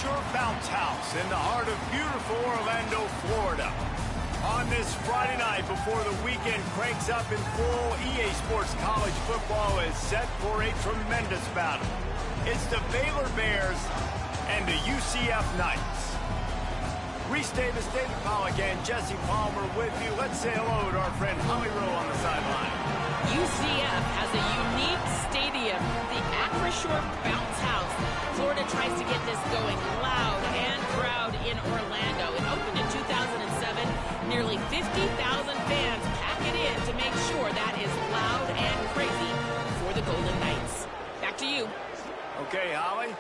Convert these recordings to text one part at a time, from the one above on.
Acrisure Bounce House in the heart of beautiful Orlando, Florida. On this Friday night before the weekend cranks up in full, EA Sports College Football is set for a tremendous battle. It's the Baylor Bears and the UCF Knights. Reese Davis, David Pollack, and Jesse Palmer with you. Let's say hello to our friend Holly Rowe on the sideline. UCF has a unique stadium, the Acrisure Bounce House. Florida tries to get this going loud and proud in Orlando. It opened in 2007. Nearly 50,000 fans pack it in to make sure that is loud and crazy for the Golden Knights. Back to you. Okay, Holly.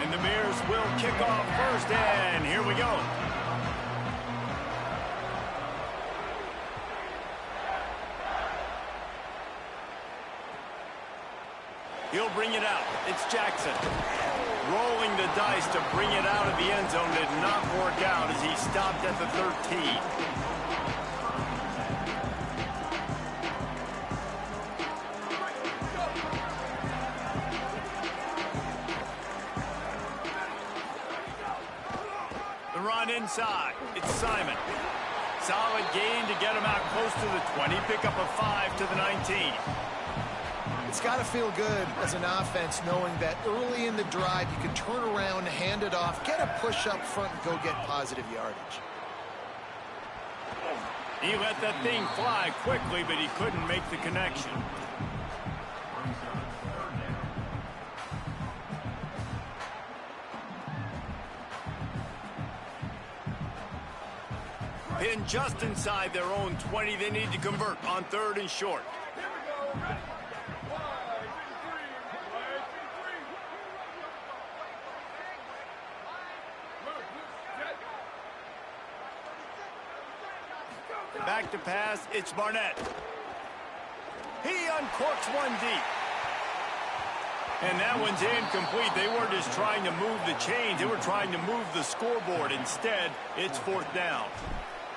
And the Bears will kick off first, and here we go. He'll bring it out. It's Jackson. Rolling the dice to bring it out of the end zone did not work out as he stopped at the 13. The run inside. It's Simon. Solid gain to get him out close to the 20. Pick up a 5 to the 19. It's got to feel good as an offense knowing that early in the drive you can turn around, hand it off, get a push up front, and go get positive yardage. He let that thing fly quickly, but he couldn't make the connection. Pinned just inside their own 20. They need to convert on 3rd and short. Back to pass, it's Barnett. He uncorks one deep. And that one's incomplete. They weren't just trying to move the chains, they were trying to move the scoreboard. Instead, it's 4th down.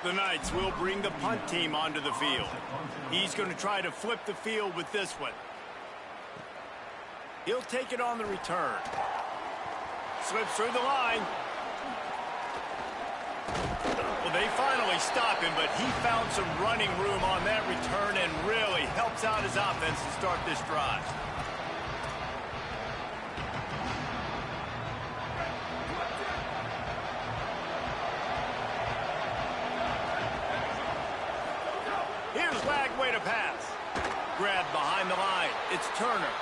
The Knights will bring the punt team onto the field. He's going to try to flip the field with this one. He'll take it on the return. Slips through the line. Well, they finally stop him, but he found some running room on that return and really helps out his offense to start this drive. Here's Lagway to pass. Grabbed behind the line. It's Turner.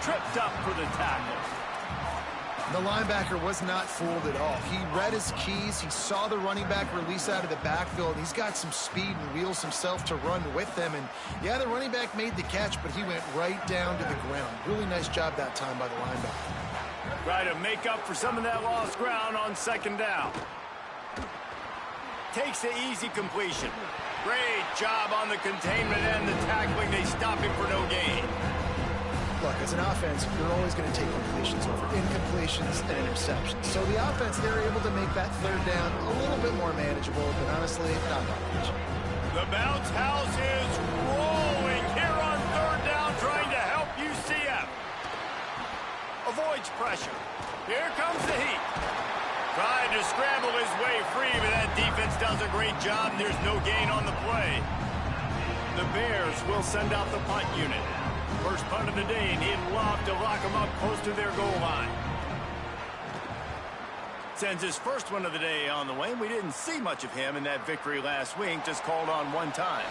Tripped up for the tackle. The linebacker was not fooled at all. He read his keys. He saw the running back release out of the backfield. He's got some speed and wheels himself to run with them. And, yeah, the running back made the catch, but he went right down to the ground. Really nice job that time by the linebacker. Try to make up for some of that lost ground on 2nd down. Takes the easy completion. Great job on the containment and the tackling. They stop him for no gain. Look, as an offense, you're always going to take completions over incompletions and interceptions. So the offense, they're able to make that 3rd down a little bit more manageable, but honestly, not that much. The Bounce House is rolling here on 3rd down, trying to help UCF. Avoids pressure. Here comes the heat. Trying to scramble his way free, but that defense does a great job. There's no gain on the play. The Bears will send out the punt unit. First punt of the day, and he'd love to lock them up close to their goal line. Sends his first one of the day on the way. We didn't see much of him in that victory last week, just called on one time.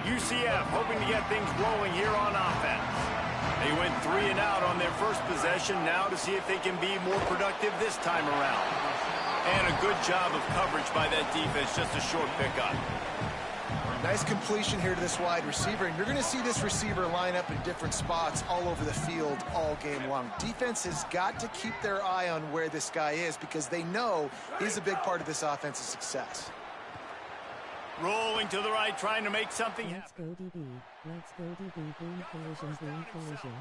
UCF hoping to get things rolling here on offense. They went 3 and out on their first possession, now to see if they can be more productive this time around. And a good job of coverage by that defense, just a short pickup. Nice completion here to this wide receiver, and you're going to see this receiver line up in different spots all over the field all game long. Defense has got to keep their eye on where this guy is because they know he's a big part of this offense's success. Rolling to the right, trying to make something Let's happen. go DB. Let's go DB. Boom collision. Boom collision.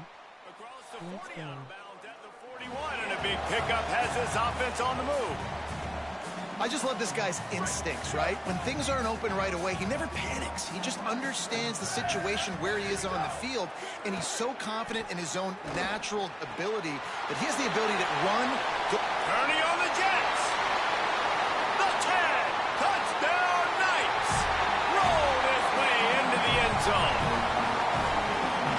Across the Let's 40 go. out of bounds at the 41, and a big pickup has this offense on the move. I just love this guy's instincts, right? When things aren't open right away, he never panics. He just understands the situation where he is on the field, and he's so confident in his own natural ability that he has the ability to run. Turning on the Jets. The 10. Touchdown, Knights. Rolled his way into the end zone.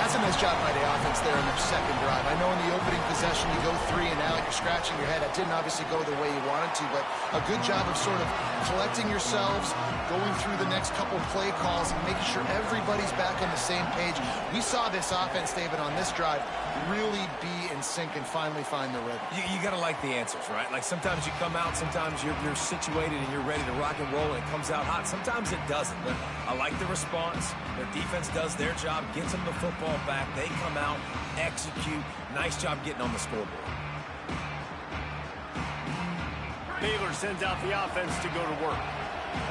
That's a nice job by the offense there in their second drive. I know in the opening possession you go 3 and out, you're scratching your head. That didn't obviously go the way you wanted to, but a good job of sort of collecting yourselves, going through the next couple play calls, and making sure everybody's back on the same page. We saw this offense, David, on this drive really be in sync and finally find the rhythm. You got to like the answers, right? Like sometimes you come out, sometimes you're situated and you're ready to rock and roll and it comes out hot. Sometimes it doesn't, but I like the response. Their defense does their job, gets them the football back. They come out, execute. Nice job getting on the scoreboard. Baylor sends out the offense to go to work.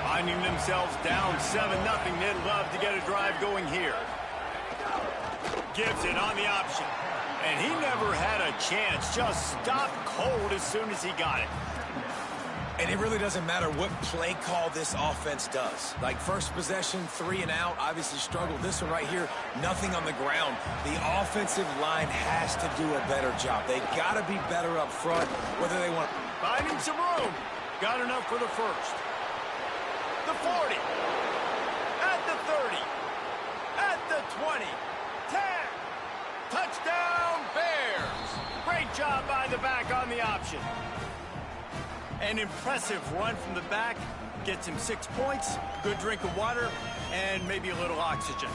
Finding themselves down 7-0, they'd love to get a drive going here. Gibson on the option. And he never had a chance. Just stopped cold as soon as he got it. And it really doesn't matter what play call this offense does. Like first possession, 3 and out, obviously struggled. This one right here, nothing on the ground. The offensive line has to do a better job. They got to be better up front, whether they want. Finding some room. Got enough for the first. The 40. At the 30. At the 20. 10. Touchdown, Bears. Great job by the back on the option. An impressive run from the back. Gets him 6 points, good drink of water, and maybe a little oxygen.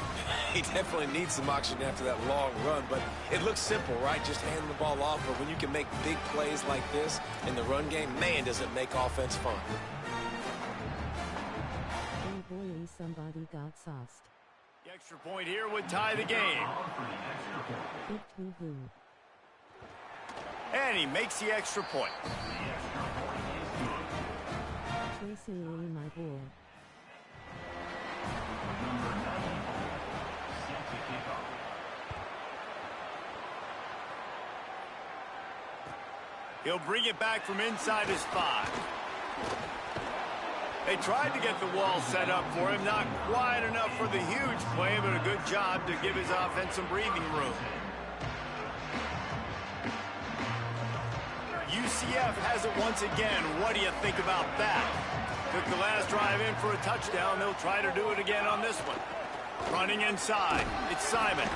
He definitely needs some oxygen after that long run, but it looks simple, right? Just handing the ball off, but when you can make big plays like this in the run game, man, does it make offense fun. Oh boy, somebody got sauced. The extra point here would tie the game. Big hoo-hoo. And he makes the extra point. Tracy Lee, my boy. He'll bring it back from inside his 5. They tried to get the wall set up for him. Not quite enough for the huge play, but a good job to give his offense some breathing room. UCF has it once again. What do you think about that? Took the last drive in for a touchdown. They'll try to do it again on this one. Running inside. It's Simon.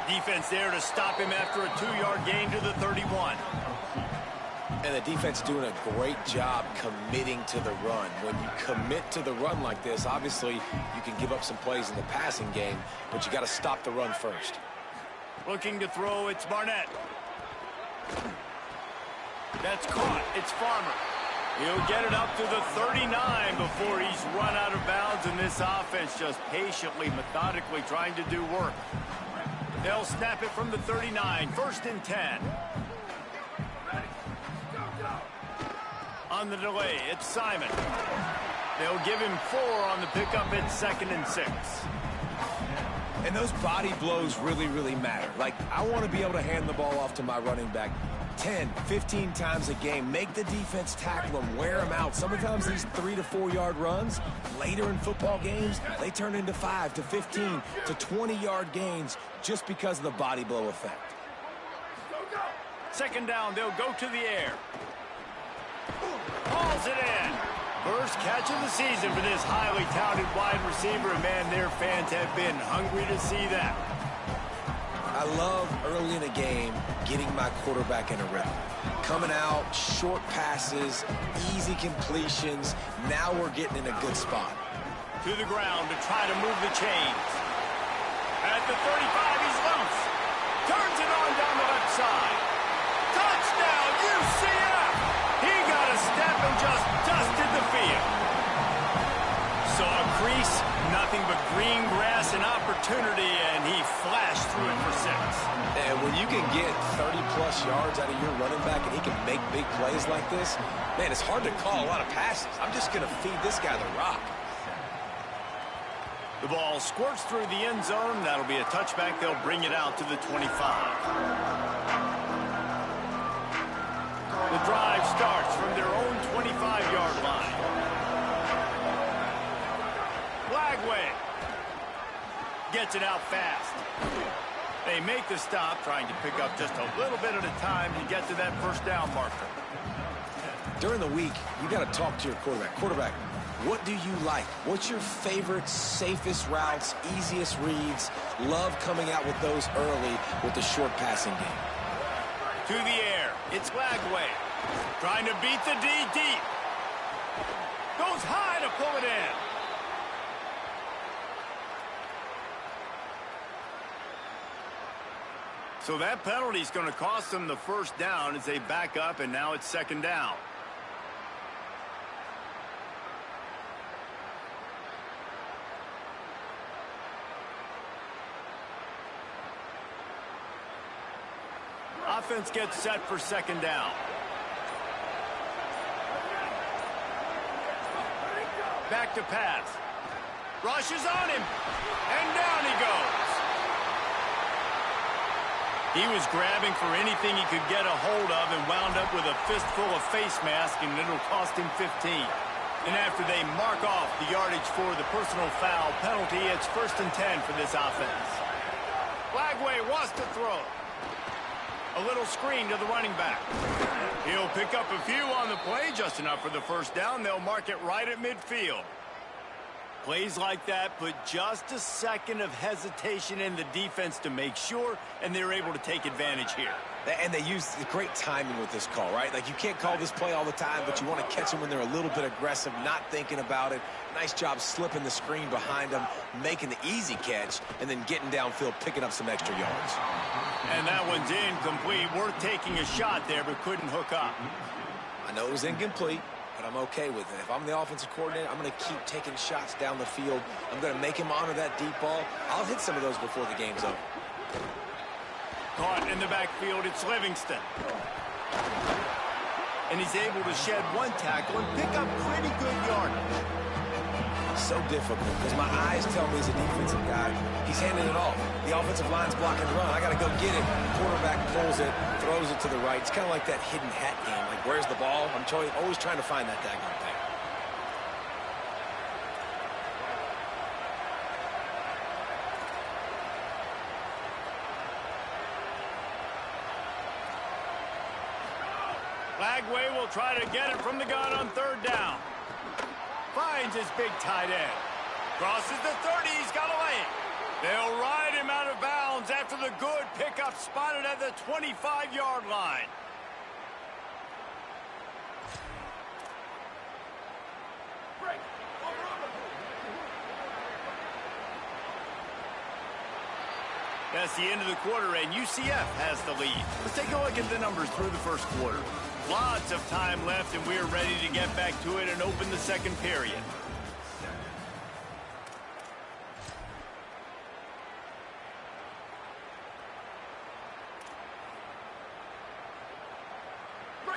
Defense there to stop him after a 2-yard gain to the 31. And the defense doing a great job committing to the run. When you commit to the run like this, obviously you can give up some plays in the passing game, but you got to stop the run first. Looking to throw, it's Barnett. That's caught. It's Farmer. He'll get it up to the 39 before he's run out of bounds, and this offense just patiently, methodically trying to do work. They'll snap it from the 39. 1st and 10. On the delay, it's Simon. They'll give him 4 on the pickup. It's 2nd and 6. And those body blows really, really matter. Like, I want to be able to hand the ball off to my running back 10, 15 times a game. Make the defense tackle them, wear them out. Sometimes these 3 to 4 yard runs, later in football games, they turn into 5 to 15 to 20 yard gains just because of the body blow effect. 2nd down, they'll go to the air. Hauls it in. First catch of the season for this highly touted wide receiver, and man, their fans have been hungry to see that. I love early in a game getting my quarterback in a rhythm. Coming out, short passes, easy completions. Now we're getting in a good spot. To the ground to try to move the chains. At the 35, he's loose. Turns it on down the left side. Touchdown, UCF! He got a step and just dusted the field. Saw a crease, nothing but green grass and opportunity, and he flashed through it for 6. And when you can get 30-plus yards out of your running back and he can make big plays like this, man, it's hard to call a lot of passes. I'm just going to feed this guy the rock. The ball squirts through the end zone. That'll be a touchback. They'll bring it out to the 25. The drive starts from their own 25-yard line. Lagway gets it out fast. They make the stop, trying to pick up just a little bit at a time to get to that first down marker. During the week, you got to talk to your quarterback. Quarterback, what do you like? What's your favorite, safest routes, easiest reads? Love coming out with those early with the short passing game. To the air, it's Lagway. Trying to beat the D deep. Goes high to pull it in. So that penalty is going to cost them the first down as they back up, and now it's second down. Offense gets set for second down. Back to pass. Rushes on him. And down he goes. He was grabbing for anything he could get a hold of and wound up with a fistful of face mask, and it'll cost him 15. And after they mark off the yardage for the personal foul penalty, it's 1st and 10 for this offense. Lagway wants to throw. A little screen to the running back. He'll pick up a few on the play, just enough for the first down. They'll mark it right at midfield. Plays like that put just a second of hesitation in the defense to make sure, and they're able to take advantage here. And they use great timing with this call, right? Like, you can't call this play all the time, but you want to catch them when they're a little bit aggressive, not thinking about it. Nice job slipping the screen behind them, making the easy catch, and then getting downfield, picking up some extra yards. And that one's incomplete. Worth taking a shot there, but couldn't hook up. I know it was incomplete, but I'm okay with it. If I'm the offensive coordinator, I'm going to keep taking shots down the field. I'm going to make him honor that deep ball. I'll hit some of those before the game's over. Caught in the backfield, it's Livingston. And he's able to shed one tackle and pick up pretty good yardage. So difficult because my eyes tell me as a defensive guy, he's handing it off. The offensive line's blocking run. I got to go get it. Quarterback pulls it, throws it to the right. It's kind of like that hidden hat game. Like, where's the ball? I'm always trying to find that daggone thing. Lagway will try to get it from the gun on third down. Finds his big tight end. Crosses the 30, he's got a lane. They'll ride him out of bounds after the good pickup spotted at the 25-yard line. That's the end of the quarter, and UCF has the lead. Let's take a look at the numbers through the first quarter. Lots of time left, and we're ready to get back to it and open the second period.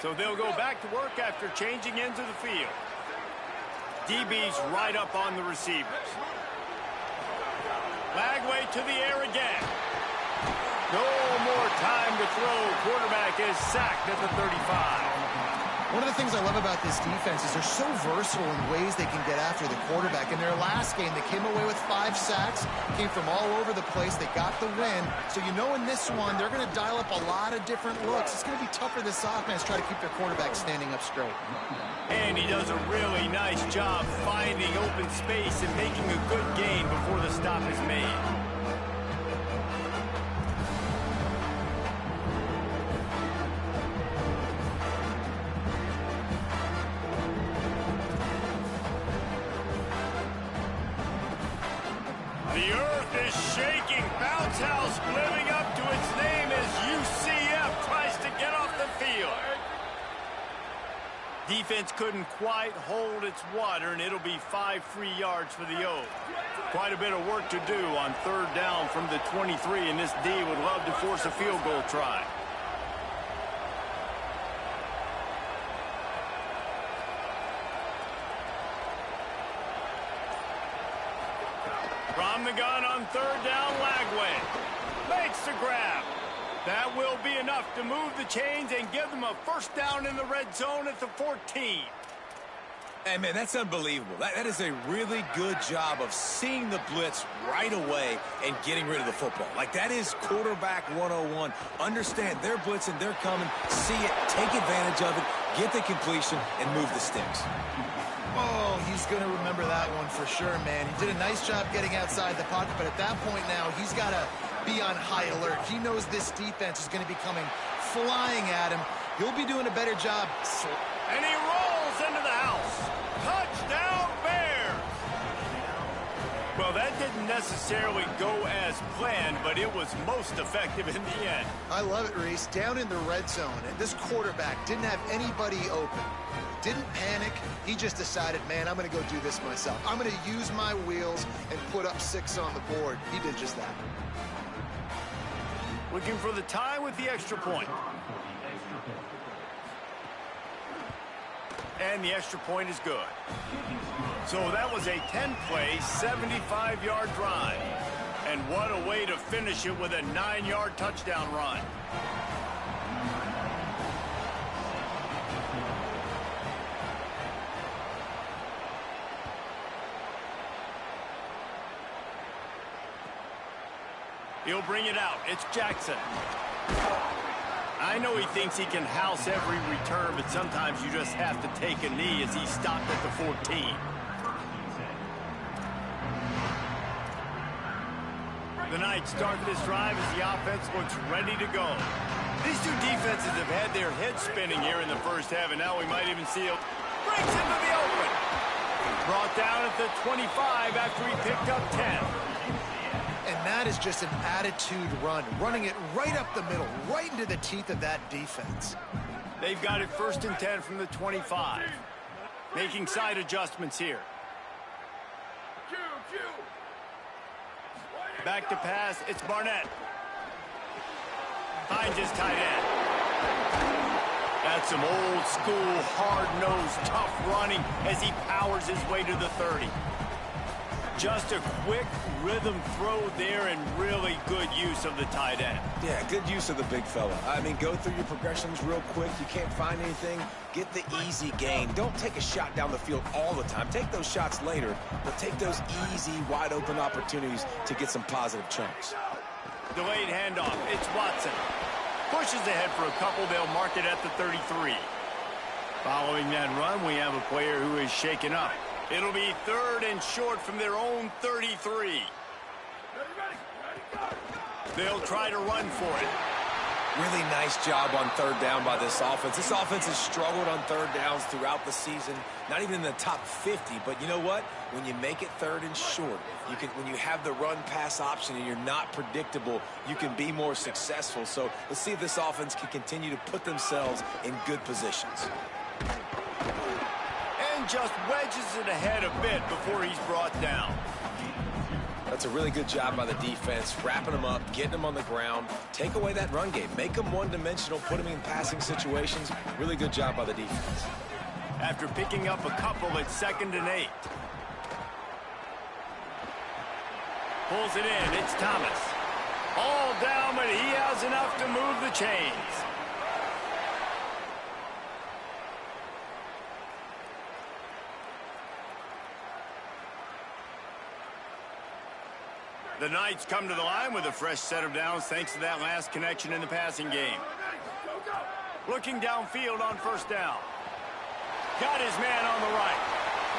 So they'll go back to work after changing into the field. DB's right up on the receivers. Lagway to the air again. No more time to throw. Quarterback is sacked at the 35. One of the things I love about this defense is they're so versatile in ways they can get after the quarterback. In their last game, they came away with 5 sacks, came from all over the place. They got the win. So you know in this one, they're going to dial up a lot of different looks. It's going to be tough for this offense to try to keep their quarterback standing up straight. And he does a really nice job finding open space and making a good gain before the stop is made. The earth is shaking. Bounce House living up to its name as UCF tries to get off the field. Defense couldn't quite hold its water, and it'll be 5 free yards for the O's. Quite a bit of work to do on third down from the 23, and this D would love to force a field goal try. From the gun on third down, Lagway makes the grab. That will be enough to move the chains and give them a first down in the red zone at the 14. Hey, man, that's unbelievable. That is a really good job of seeing the blitz right away and getting rid of the football. Like, that is quarterback 101. Understand they're blitzing, they're coming, see it, take advantage of it, get the completion, and move the sticks. Oh, he's going to remember that one for sure, man. He did a nice job getting outside the pocket, but at that point now, he's got to be on high alert. He knows this defense is going to be coming flying at him. He'll be doing a better job. And he rolls into the house. Touchdown, Bears! Well, that didn't necessarily go as planned, but it was most effective in the end. I love it, Reese. Down in the red zone, and this quarterback didn't have anybody open. Didn't panic. He just decided, man, I'm going to go do this myself. I'm going to use my wheels and put up 6 on the board. He did just that. Looking for the tie with the extra point. And the extra point is good. So that was a 10-play, 75-yard drive. And what a way to finish it with a 9-yard touchdown run. He'll bring it out. It's Jackson. I know he thinks he can house every return, but sometimes you just have to take a knee as he stopped at the 14. The Knights start this drive as the offense looks ready to go. These two defenses have had their heads spinning here in the first half, and now we might even see it. Breaks into the open. Brought down at the 25 after he picked up 10. And that is just an attitude run, running it right up the middle, right into the teeth of that defense. They've got it 1st and 10 from the 25. Making side adjustments here. Back to pass, it's Barnett. Finds his tight end. That's some old school, hard-nosed, tough running as he powers his way to the 30. Just a quick rhythm throw there and really good use of the tight end. Yeah, good use of the big fella. I mean, go through your progressions real quick. You can't find anything, get the easy gain. Don't take a shot down the field all the time. Take those shots later, but take those easy, wide-open opportunities to get some positive chunks. Delayed handoff. It's Watson. Pushes ahead for a couple. They'll mark it at the 33. Following that run, we have a player who is shaken up. It'll be 3rd and short from their own 33. They'll try to run for it. Really nice job on 3rd down by this offense. This offense has struggled on 3rd downs throughout the season. Not even in the top 50, but you know what? When you make it 3rd and short, when you have the run-pass option and you're not predictable, you can be more successful. So let's see if this offense can continue to put themselves in good positions. Just wedges it ahead a bit before he's brought down. That's a really good job by the defense, wrapping them up, getting them on the ground. Take away that run game. Make them one-dimensional, put them in passing situations. Really good job by the defense. After picking up a couple, it's 2nd and 8. Pulls it in. It's Thomas. All down, but he has enough to move the chains. The Knights come to the line with a fresh set of downs thanks to that last connection in the passing game. Looking downfield on 1st down. Got his man on the right.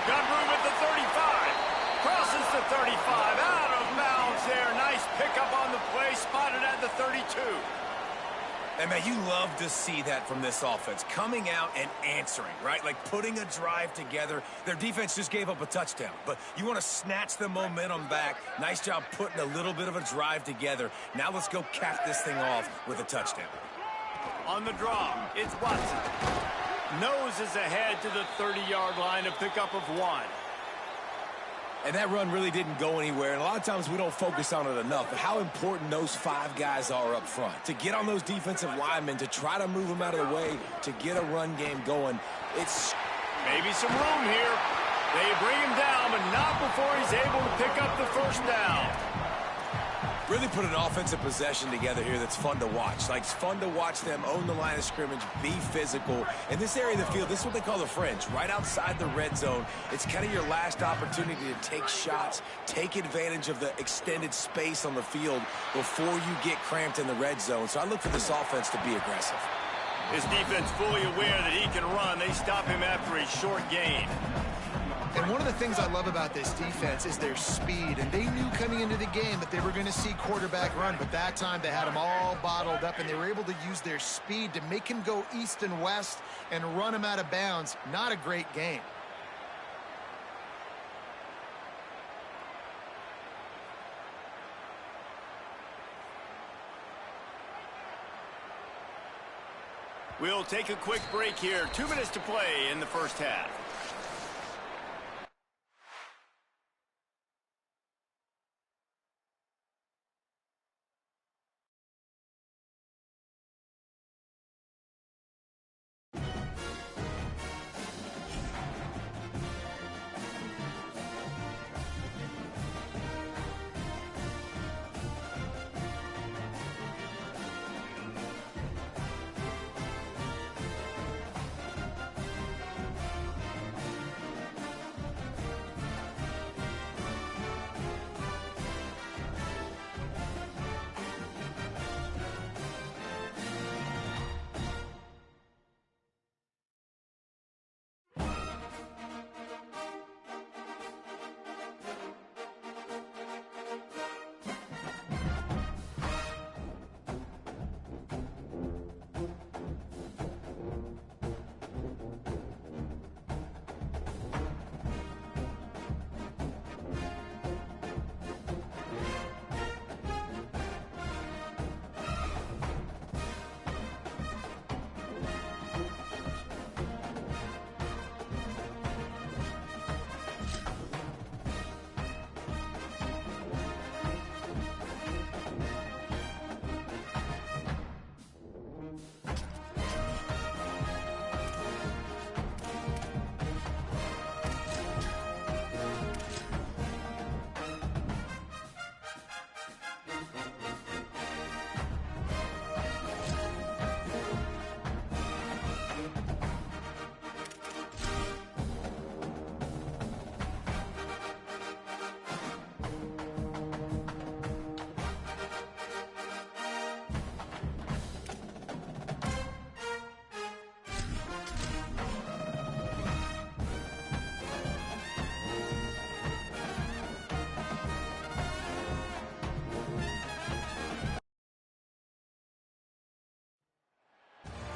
Got room at the 35. Crosses the 35. Out of bounds there. Nice pickup on the play. Spotted at the 32. And, man, you love to see that from this offense. Coming out and answering, right? Like putting a drive together. Their defense just gave up a touchdown. But you want to snatch the momentum back. Nice job putting a little bit of a drive together. Now let's go cap this thing off with a touchdown. On the draw, it's Watson. Noses ahead to the 30-yard line, a pickup of 1. And that run really didn't go anywhere, and a lot of times we don't focus on it enough, but how important those 5 guys are up front. To get on those defensive linemen, to try to move them out of the way, to get a run game going. It's maybe some room here. They bring him down, but not before he's able to pick up the first down. Really put an offensive possession together here that's fun to watch. Like, it's fun to watch them own the line of scrimmage, be physical. In this area of the field, this is what they call the fringe, right outside the red zone. It's kind of your last opportunity to take shots, take advantage of the extended space on the field before you get cramped in the red zone. So I look for this offense to be aggressive. His defense fully aware that he can run. They stop him after a short gain. And one of the things I love about this defense is their speed. And they knew coming into the game that they were going to see quarterback run. But that time they had him all bottled up, and they were able to use their speed to make him go east and west and run him out of bounds. Not a great game. We'll take a quick break here. 2 minutes to play in the first half.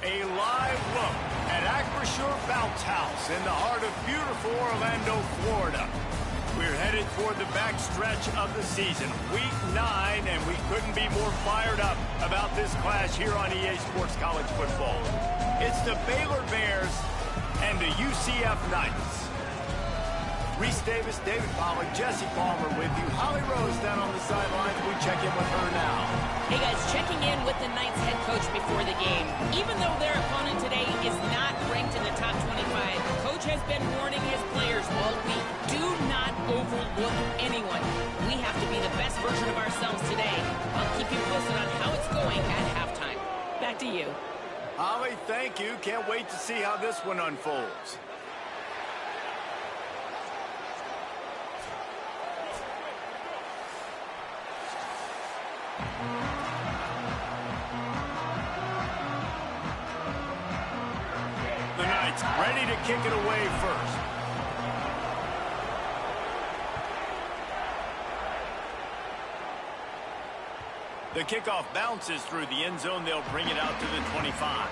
A live look at Acrisure Bounce House in the heart of beautiful Orlando, Florida. We're headed toward the backstretch of the season, week 9, and we couldn't be more fired up about this clash here on EA Sports College Football. It's the Baylor Bears and the UCF Knights. Reese Davis, David Pollack, Jesse Palmer with you. Holly Rose down on the sidelines. We check in with her now. Hey guys, checking in with the Knights head coach before the game. Even though their opponent today is not ranked in the top 25, coach has been warning his players all week, do not overlook anyone. We have to be the best version of ourselves today. I'll keep you posted on how it's going at halftime. Back to you. Holly, thank you. Can't wait to see how this one unfolds. The Knights ready to kick it away first. The kickoff bounces through the end zone. They'll bring it out to the 25.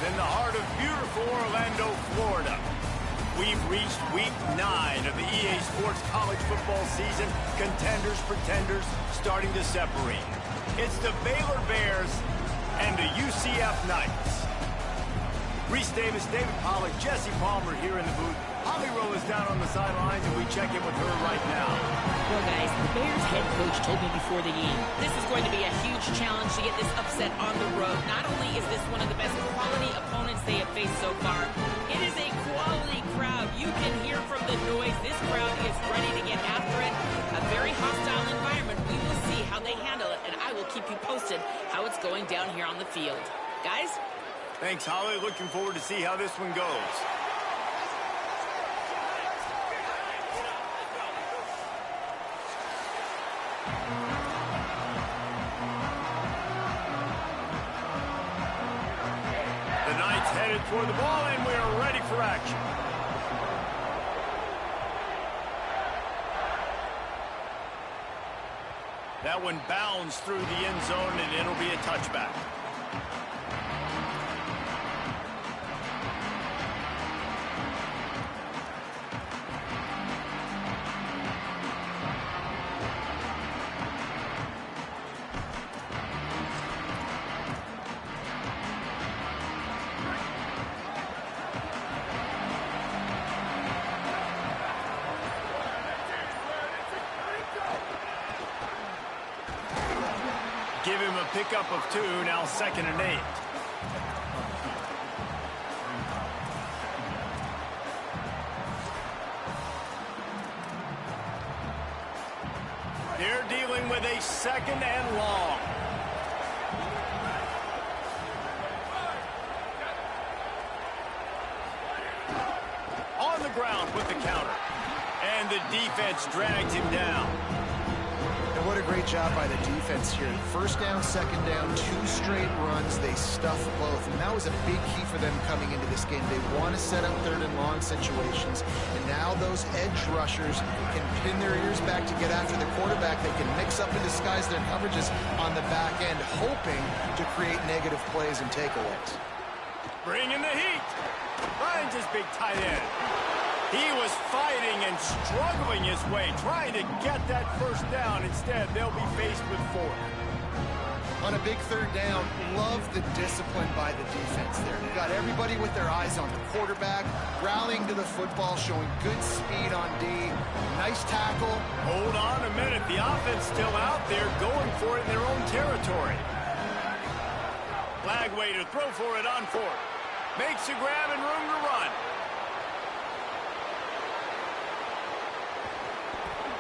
in the heart of beautiful Orlando, Florida. We've reached week 9 of the EA Sports college football season. Contenders, pretenders, starting to separate. It's the Baylor Bears and the UCF Knights. Reese Davis, David Pollack, Jesse Palmer here in the booth. Holly Rowe is down on the sidelines, and we check in with her right now. Well, guys, the Bears head coach told me before the game, this is going to be a huge challenge to get this upset on the road. Not only is this one of the best quality opponents they have faced so far, it is a quality crowd. You can hear from the noise. This crowd is ready to get after it. A very hostile environment. We will see how they handle it, and I will keep you posted how it's going down here on the field. Guys? Thanks, Holly. Looking forward to see how this one goes. The Knights headed toward the ball, and we are ready for action. That one bounds through the end zone, and it'll be a touchback. Give him a pickup of 2, now 2nd and 8. They're dealing with a 2nd and long. On the ground with the counter. And the defense drags him down. And what a great job by the defense here. 1st down, 2nd down, 2 straight runs. They stuffed both, and that was a big key for them coming into this game. They want to set up 3rd and long situations, and now those edge rushers can pin their ears back to get after the quarterback. They can mix up and disguise their coverages on the back end, hoping to create negative plays and takeaways. Bringing the heat. Finds his big tight end. He was fighting and struggling his way, trying to get that 1st down. Instead, they'll be faced with 4th. On a big 3rd down, love the discipline by the defense there. You got everybody with their eyes on the quarterback, rallying to the football, showing good speed on D. Nice tackle. Hold on a minute. The offense still out there going for it in their own territory. Lagway to throw for it on 4th. Makes a grab and room to run.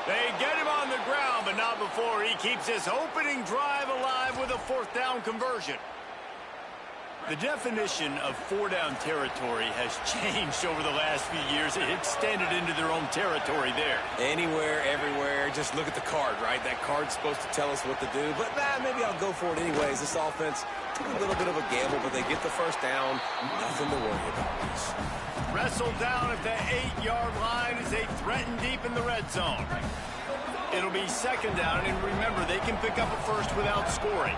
They get him on the ground, but not before he keeps his opening drive alive with a 4th down conversion. The definition of 4-down territory has changed over the last few years. It extended into their own territory there. Anywhere, everywhere. Just look at the card, right? That card's supposed to tell us what to do. But maybe I'll go for it anyways. This offense took a little bit of a gamble, but they get the 1st down. Nothing to worry about. Wrestled down at the 8-yard line as they threaten deep in the red zone. It'll be 2nd down, and remember, they can pick up a 1st without scoring.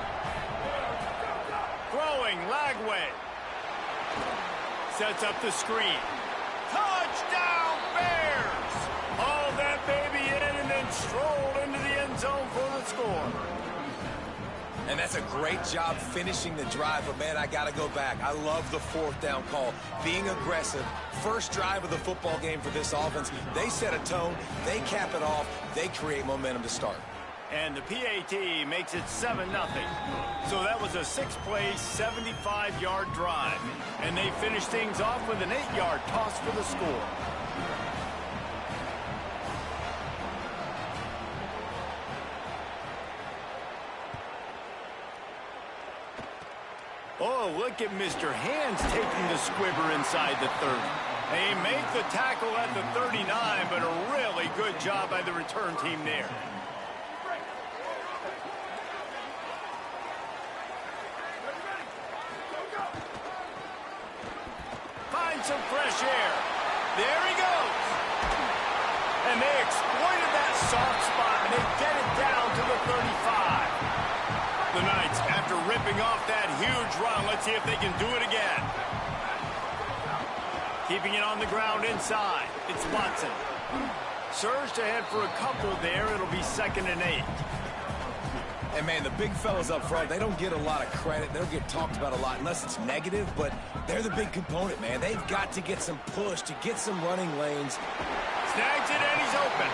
Throwing, Lagway. Sets up the screen. Touchdown, Bears! Haul that baby in and then stroll into the end zone for the score. And that's a great job finishing the drive, but man, I gotta go back. I love the 4th down call. Being aggressive, 1st drive of the football game for this offense. They set a tone, they cap it off, they create momentum to start. And the PAT makes it 7-0. So that was a 6-play, 75-yard drive. And they finish things off with an 8-yard toss for the score. Oh, look at Mr. Hands taking the squibber inside the 30. They make the tackle at the 39, but a really good job by the return team there. Find some fresh air. There he goes. And they exploited that soft spot, and they get it down to the 35. The Knights, after ripping off that huge run, let's see if they can do it again. Keeping it on the ground inside. It's Watson. Surged ahead for a couple there. It'll be 2nd and 8. And, man, the big fellas up front, they don't get a lot of credit. They don't get talked about a lot unless it's negative, but they're the big component, man. They've got to get some push to get some running lanes. Snags it, and he's open.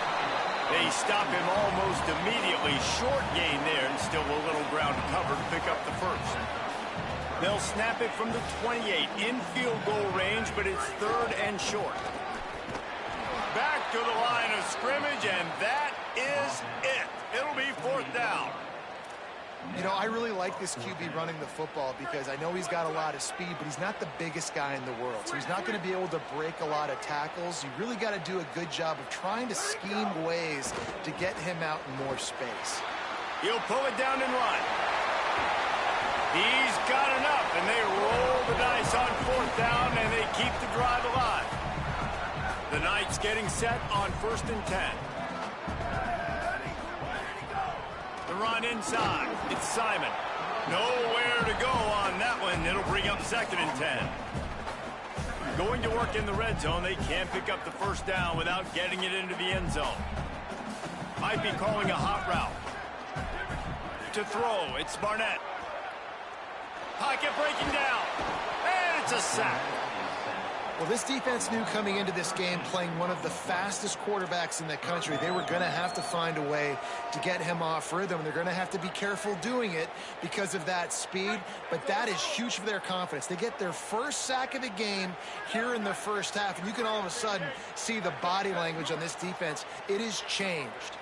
They stop him almost immediately. Short gain there, and still a little ground to cover to pick up the first. They'll snap it from the 28 in field goal range, but it's 3rd and short. Back to the line of scrimmage, and that is it. It'll be 4th down. You know, I really like this QB running the football because I know he's got a lot of speed, but he's not the biggest guy in the world. So he's not going to be able to break a lot of tackles. You really got to do a good job of trying to scheme ways to get him out in more space. He'll pull it down and run. He's got enough, and they roll the dice on 4th down, and they keep the drive alive. The Knights getting set on 1st and 10. The run inside. It's Simon. Nowhere to go on that one. It'll bring up 2nd and 10. Going to work in the red zone. They can't pick up the 1st down without getting it into the end zone. Might be calling a hot route. To throw. It's Barnett. Pocket breaking down. And it's a sack. Well, this defense knew coming into this game, playing one of the fastest quarterbacks in the country, they were going to have to find a way to get him off rhythm. They're going to have to be careful doing it because of that speed, but that is huge for their confidence. They get their first sack of the game here in the first half, and you can all of a sudden see the body language on this defense. It is changed.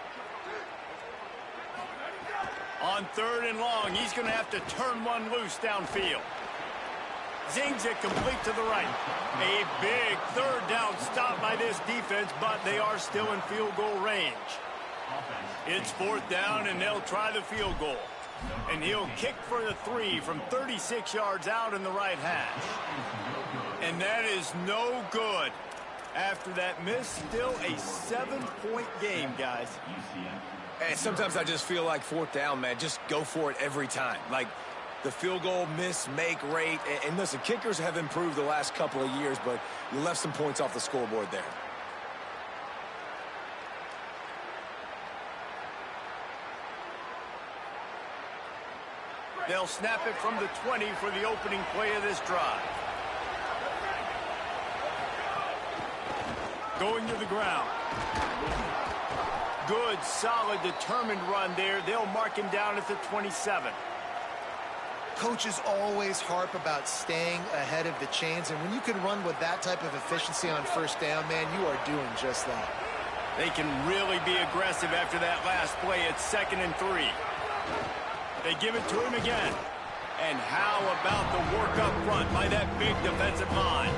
On 3rd and long, he's going to have to turn one loose downfield. Zings it complete to the right. A big 3rd down stop by this defense, but they are still in field goal range. It's 4th down, and they'll try the field goal. And he'll kick for the 3 from 36 yards out in the right hash. And that is no good. After that miss, still a 7-point game, guys. And sometimes I just feel like 4th down, man, just go for it every time. Like, the field goal miss-make rate. And listen, kickers have improved the last couple of years, but you left some points off the scoreboard there. They'll snap it from the 20 for the opening play of this drive. Going to the ground. Good, solid, determined run there. They'll mark him down at the 27. Coaches always harp about staying ahead of the chains, and when you can run with that type of efficiency on 1st down, man, you are doing just that. They can really be aggressive after that last play. It's 2nd and 3. They give it to him again. And how about the work up front by that big defensive line?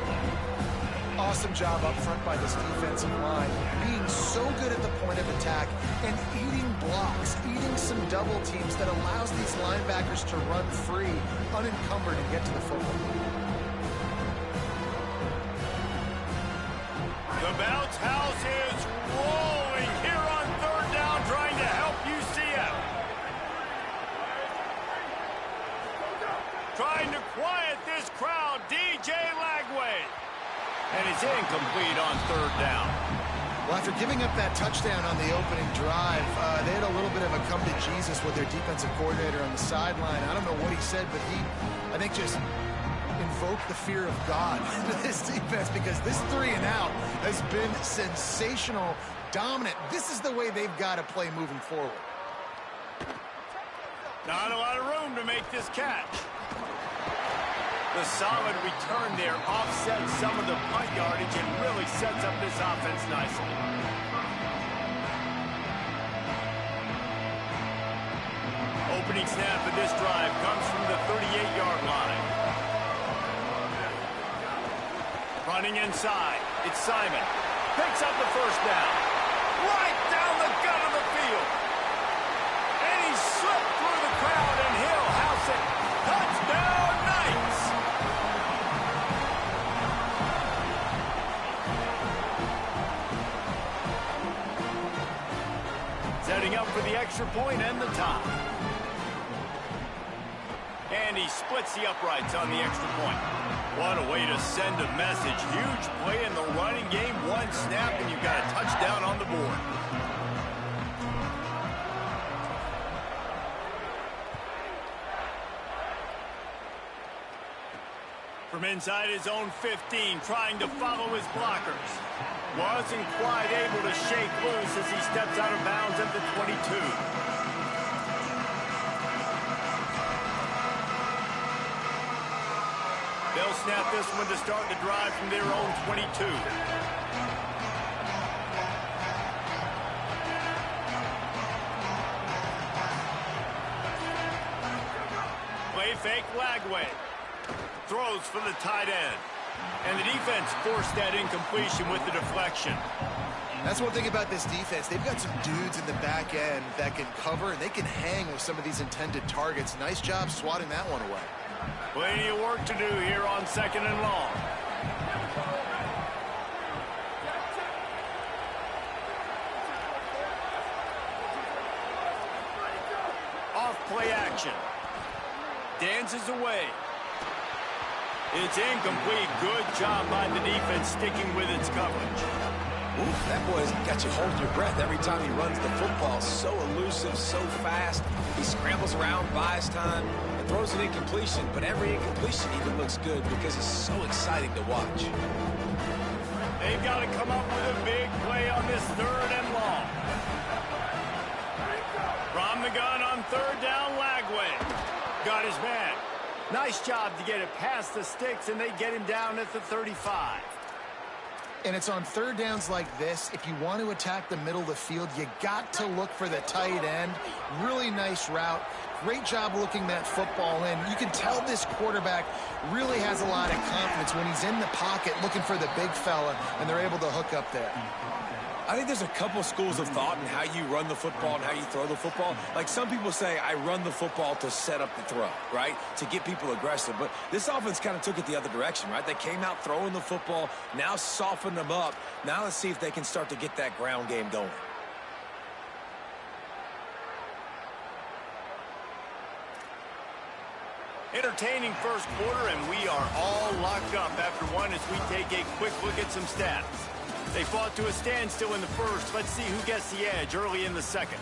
Awesome job up front by this defensive line, being so good at the point of attack and eating blocks, eating some double teams that allows these linebackers to run free, unencumbered, and get to the football. The bounce house is rolling here on 3rd down, trying to help UCF. Trying to quiet this crowd, DJ Lagway. And it's incomplete on 3rd down. Well, after giving up that touchdown on the opening drive, they had a little bit of a come to Jesus with their defensive coordinator on the sideline. I don't know what he said, but he, I think, just invoked the fear of God into this defense because this 3 and out has been sensational, dominant. This is the way they've got to play moving forward. Not a lot of room to make this catch. The solid return there offsets some of the punt yardage and really sets up this offense nicely. Opening snap of this drive comes from the 38-yard line. Running inside, it's Simon. Picks up the 1st down. Right down the gut of the field. And he slipped through the crowd, and he'll house it. Touchdown, Knights! Setting up for the extra point and the tie. And he splits the uprights on the extra point. What a way to send a message. Huge play in the running game. One snap, and you've got a touchdown on the board. From inside his own 15, trying to follow his blockers. Wasn't quite able to shake loose as he steps out of bounds at the 22. They'll snap this one to start the drive from their own 22. Play fake Lagway. Throws for the tight end. And the defense forced that incompletion with the deflection. That's one thing about this defense. They've got some dudes in the back end that can cover, and they can hang with some of these intended targets. Nice job swatting that one away. Plenty of work to do here on 2nd and long. Off play action. Dances away. It's incomplete. Good job by the defense sticking with its coverage. Ooh, that boy's got you holding your breath every time he runs the football. So elusive, so fast. He scrambles around, buys time, and throws an incompletion. But every incompletion even looks good because it's so exciting to watch. They've got to come up with a big play on this 3rd and long. From the gun on 3rd down, Lagway. Got his man. Nice job to get it past the sticks, and they get him down at the 35. And it's on 3rd downs like this. If you want to attack the middle of the field, you got to look for the tight end. Really nice route. Great job looking that football in. You can tell this quarterback really has a lot of confidence when he's in the pocket looking for the big fella, and they're able to hook up there. I think there's a couple schools of thought in how you run the football and how you throw the football. Like some people say, I run the football to set up the throw, right? To get people aggressive. But this offense kind of took it the other direction, right? They came out throwing the football, now softened them up. Now let's see if they can start to get that ground game going. Entertaining first quarter, and we are all locked up after one as we take a quick look at some stats. They fought to a standstill in the first. Let's see who gets the edge early in the second.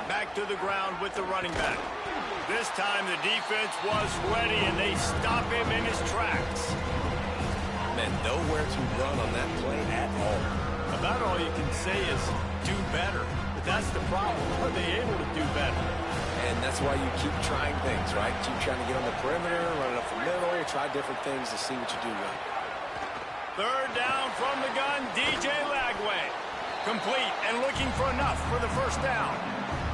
Back to the ground with the running back. This time the defense was ready, and they stop him in his tracks. Man, nowhere to run on that play at all. About all you can say is do better. But that's the problem. Are they able to do better? And that's why you keep trying things, right? Keep trying to get on the perimeter, run it up the middle, try different things to see what you do right. 3rd down from the gun, DJ Lagway. Complete and looking for enough for the 1st down.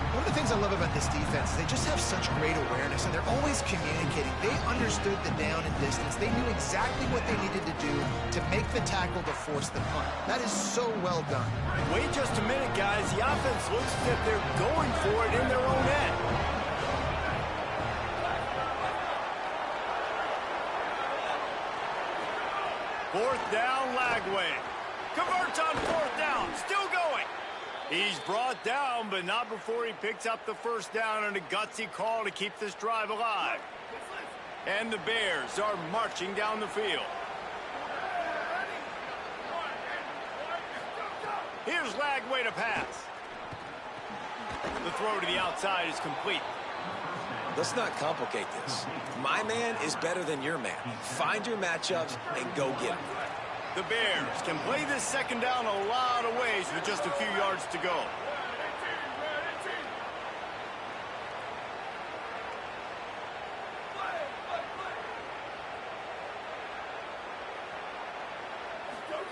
One of the things I love about this defense is they just have such great awareness, and they're always communicating. They understood the down and distance. They knew exactly what they needed to do to make the tackle to force the punt. That is so well done. Wait just a minute, guys. The offense looks as if they're going for it in their own end. Fourth down, Lagway. Converts on 4th down. Still going. He's brought down, but not before he picks up the 1st down and a gutsy call to keep this drive alive. And the Bears are marching down the field. Here's Lagway to pass. The throw to the outside is complete. Let's not complicate this. My man is better than your man. Find your matchups and go get them. The Bears can play this 2nd down a lot of ways with just a few yards to go.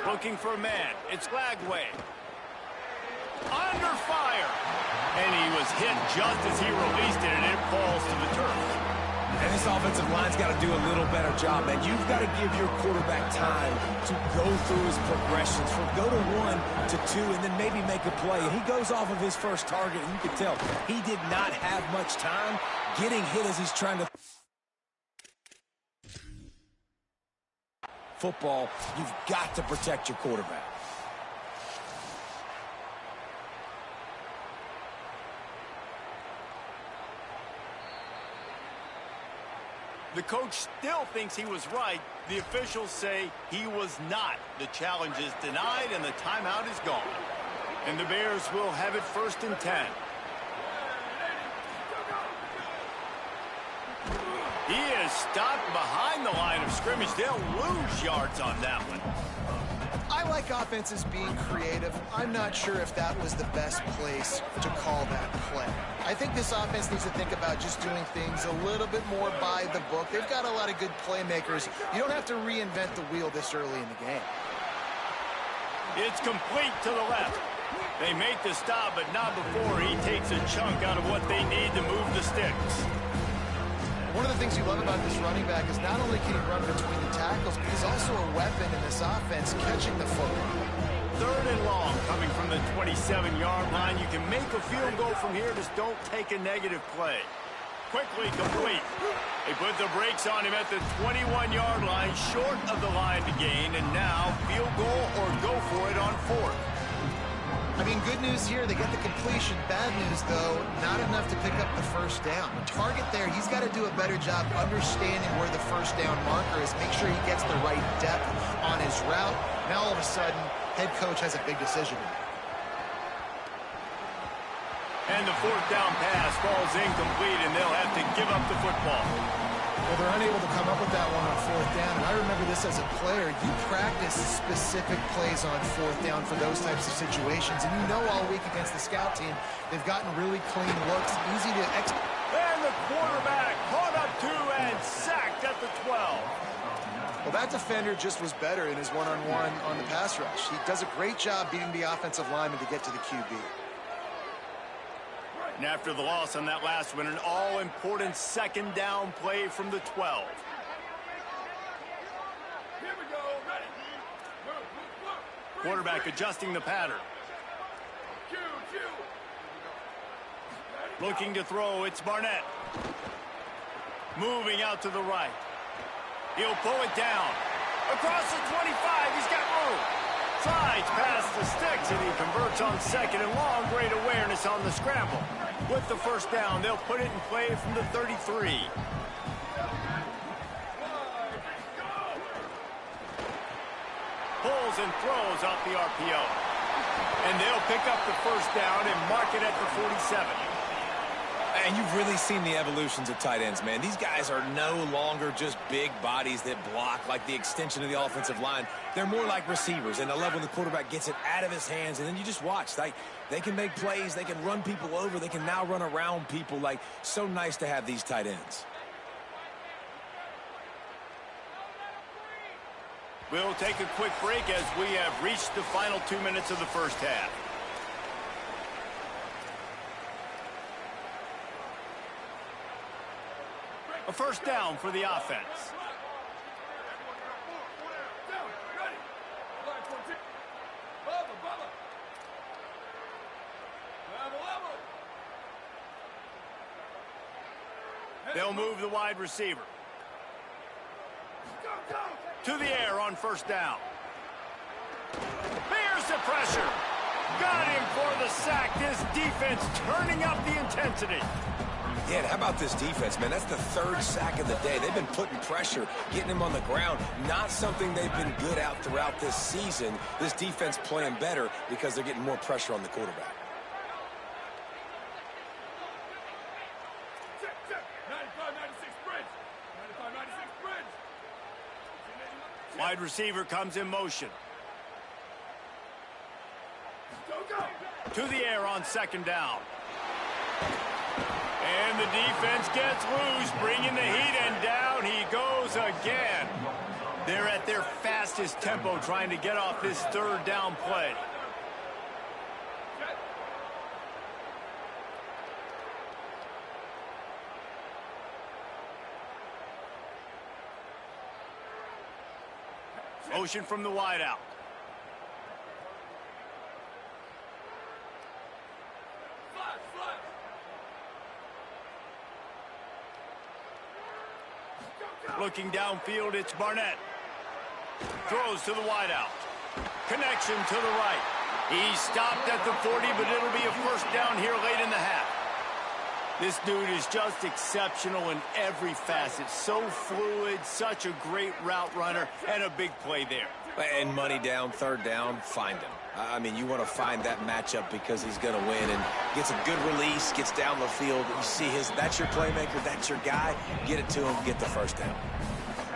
Looking for a man. It's Lagway. Under fire. And he was hit just as he released it, and it falls to the turf. And this offensive line's got to do a little better job, man. You've got to give your quarterback time to go through his progressions from go to 1 to 2 and then maybe make a play. And he goes off of his first target, and you can tell he did not have much time getting hit as he's trying to football, you've got to protect your quarterback. The coach still thinks he was right. The officials say he was not. The challenge is denied, and the timeout is gone. And the Bears will have it 1st and 10. He is stopped behind the line of scrimmage. They'll lose yards on that one. I like offenses being creative. I'm not sure if that was the best place to call that play. I think this offense needs to think about just doing things a little bit more by the book. They've got a lot of good playmakers. You don't have to reinvent the wheel this early in the game. It's complete to the left. They make the stop, but not before he takes a chunk out of what they need to move the sticks. One of the things you love about this running back is not only can he run between the tackles, but he's also a weapon in this offense catching the football. 3rd and long coming from the 27-yard line. You can make a field goal from here, just don't take a negative play. Quickly complete. They put the brakes on him at the 21-yard line, short of the line to gain, and now field goal or go for it on 4th. I mean, good news here, they get the completion. Bad news, though, not enough to pick up the 1st down. The target there, he's got to do a better job understanding where the 1st down marker is, make sure he gets the right depth on his route. Now, all of a sudden, head coach has a big decision to make. And the 4th down pass falls incomplete, and they'll have to give up the football. Well, they're unable to come up with that one on 4th down, and I remember this as a player. You practice specific plays on 4th down for those types of situations, and you know all week against the scout team, they've gotten really clean looks, easy to execute. And the quarterback caught up to and sacked at the 12. Well, that defender just was better in his one-on-one on the pass rush. He does a great job beating the offensive lineman to get to the QB. And after the loss on that last one, an all-important 2nd down play from the 12. Here we go, ready. Quarterback adjusting the pattern. Looking to throw, it's Barnett. Moving out to the right. He'll pull it down. Across the 25, he's got room. Slides past the sticks, and he converts on 2nd and long. Great awareness on the scramble. With the 1st down, they'll put it in play from the 33. Pulls and throws off the RPO. And they'll pick up the 1st down and mark it at the 47. And you've really seen the evolutions of tight ends, man. These guys are no longer just big bodies that block like the extension of the offensive line. They're more like receivers, and I love when the quarterback gets it out of his hands, and then you just watch. They can make plays. They can run people over. They can now run around people. Like, so nice to have these tight ends. We'll take a quick break as we have reached the final 2 minutes of the 1st half. A 1st down for the offense. They'll move the wide receiver. To the air on 1st down. There's the pressure. Got him for the sack. This defense turning up the intensity. Yeah, and how about this defense, man? That's the 3rd sack of the day. They've been putting pressure, getting him on the ground. Not something they've been good at throughout this season. This defense playing better because they're getting more pressure on the quarterback. Wide receiver comes in motion. To the air on 2nd down. And the defense gets loose, bringing the heat, and down he goes again. They're at their fastest tempo trying to get off this 3rd down play. Motion from the wideout. Looking downfield, it's Barnett. Throws to the wideout. Connection to the right. He stopped at the 40, but it'll be a first down here late in the half. This dude is just exceptional in every facet. So fluid, such a great route runner, and a big play there. And money down, third down, find him. I mean, you want to find that matchup because he's going to win and gets a good release, gets down the field. You see that's your playmaker, that's your guy. Get it to him, get the first down.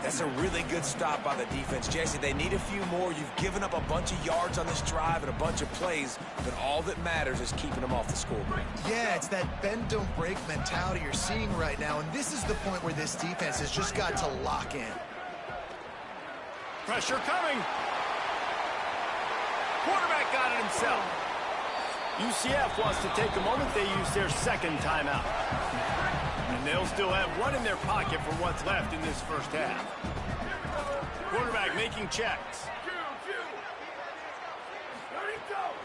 That's a really good stop by the defense. Jesse, they need a few more. You've given up a bunch of yards on this drive and a bunch of plays, but all that matters is keeping them off the scoreboard. Yeah, it's that bend, don't break mentality you're seeing right now, and this is the point where this defense has just got to lock in. Pressure coming. Quarterback got it himself. UCF wants to take a moment. They use their second timeout. And they'll still have one in their pocket for what's left in this first half. Quarterback making checks.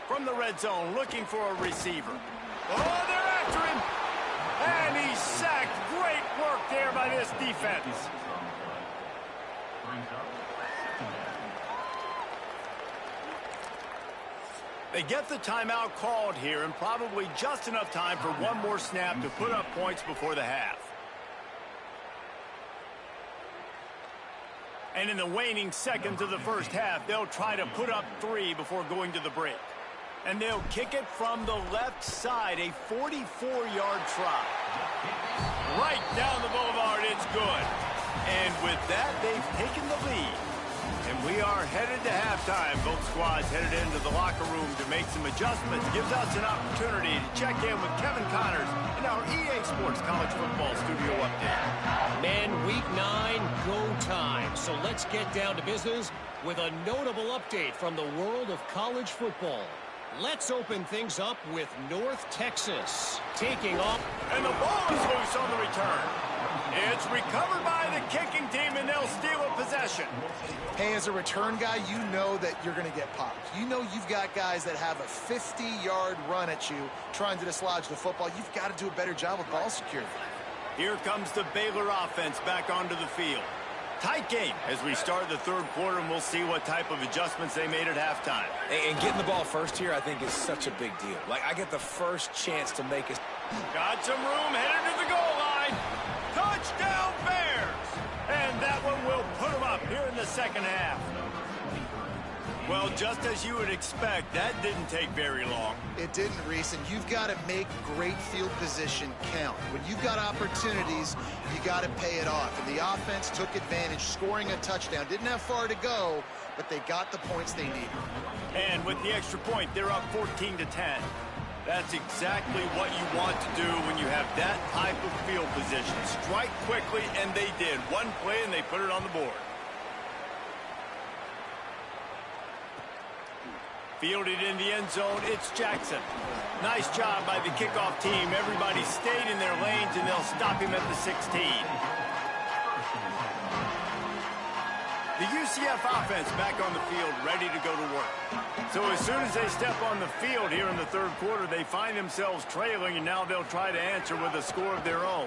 From the red zone, looking for a receiver. Oh, they're after him. And he's sacked. Great work there by this defense. They get the timeout called here, and probably just enough time for one more snap to put up points before the half. And in the waning seconds of the first half, they'll try to put up 3 before going to the break. And they'll kick it from the left side, a 44-yard try. Right down the boulevard, it's good. And with that, they've taken the lead. And we are headed to halftime. Both squads headed into the locker room to make some adjustments. Gives us an opportunity to check in with Kevin Connors in our EA Sports College Football Studio Update. Man, week 9, go time. So let's get down to business with a notable update from the world of college football. Let's open things up with North Texas taking off. And the ball is loose on the return. It's recovered by the kicking team, and they'll steal a possession. Hey, as a return guy, you know that you're going to get popped. You know you've got guys that have a 50-yard run at you trying to dislodge the football. You've got to do a better job of ball security. Here comes the Baylor offense back onto the field. Tight game as we start the third quarter, and we'll see what type of adjustments they made at halftime. And getting the ball first here, I think, is such a big deal. Like, I get the first chance to make it. Got some room, headed to the goal line. Touchdown, Bears! And that one will put them up here in the second half. Well, just as you would expect, that didn't take very long. It didn't, Reese, and you've got to make great field position count. When you've got opportunities, you got to pay it off. And the offense took advantage, scoring a touchdown. Didn't have far to go, but they got the points they needed. And with the extra point, they're up 14-10. That's exactly what you want to do when you have that type of field position. Strike quickly, and they did. One play, and they put it on the board. Fielded in the end zone, it's Jackson. Nice job by the kickoff team. Everybody stayed in their lanes, and they'll stop him at the 16. The UCF offense back on the field, ready to go to work. So as soon as they step on the field here in the third quarter, they find themselves trailing, and now they'll try to answer with a score of their own.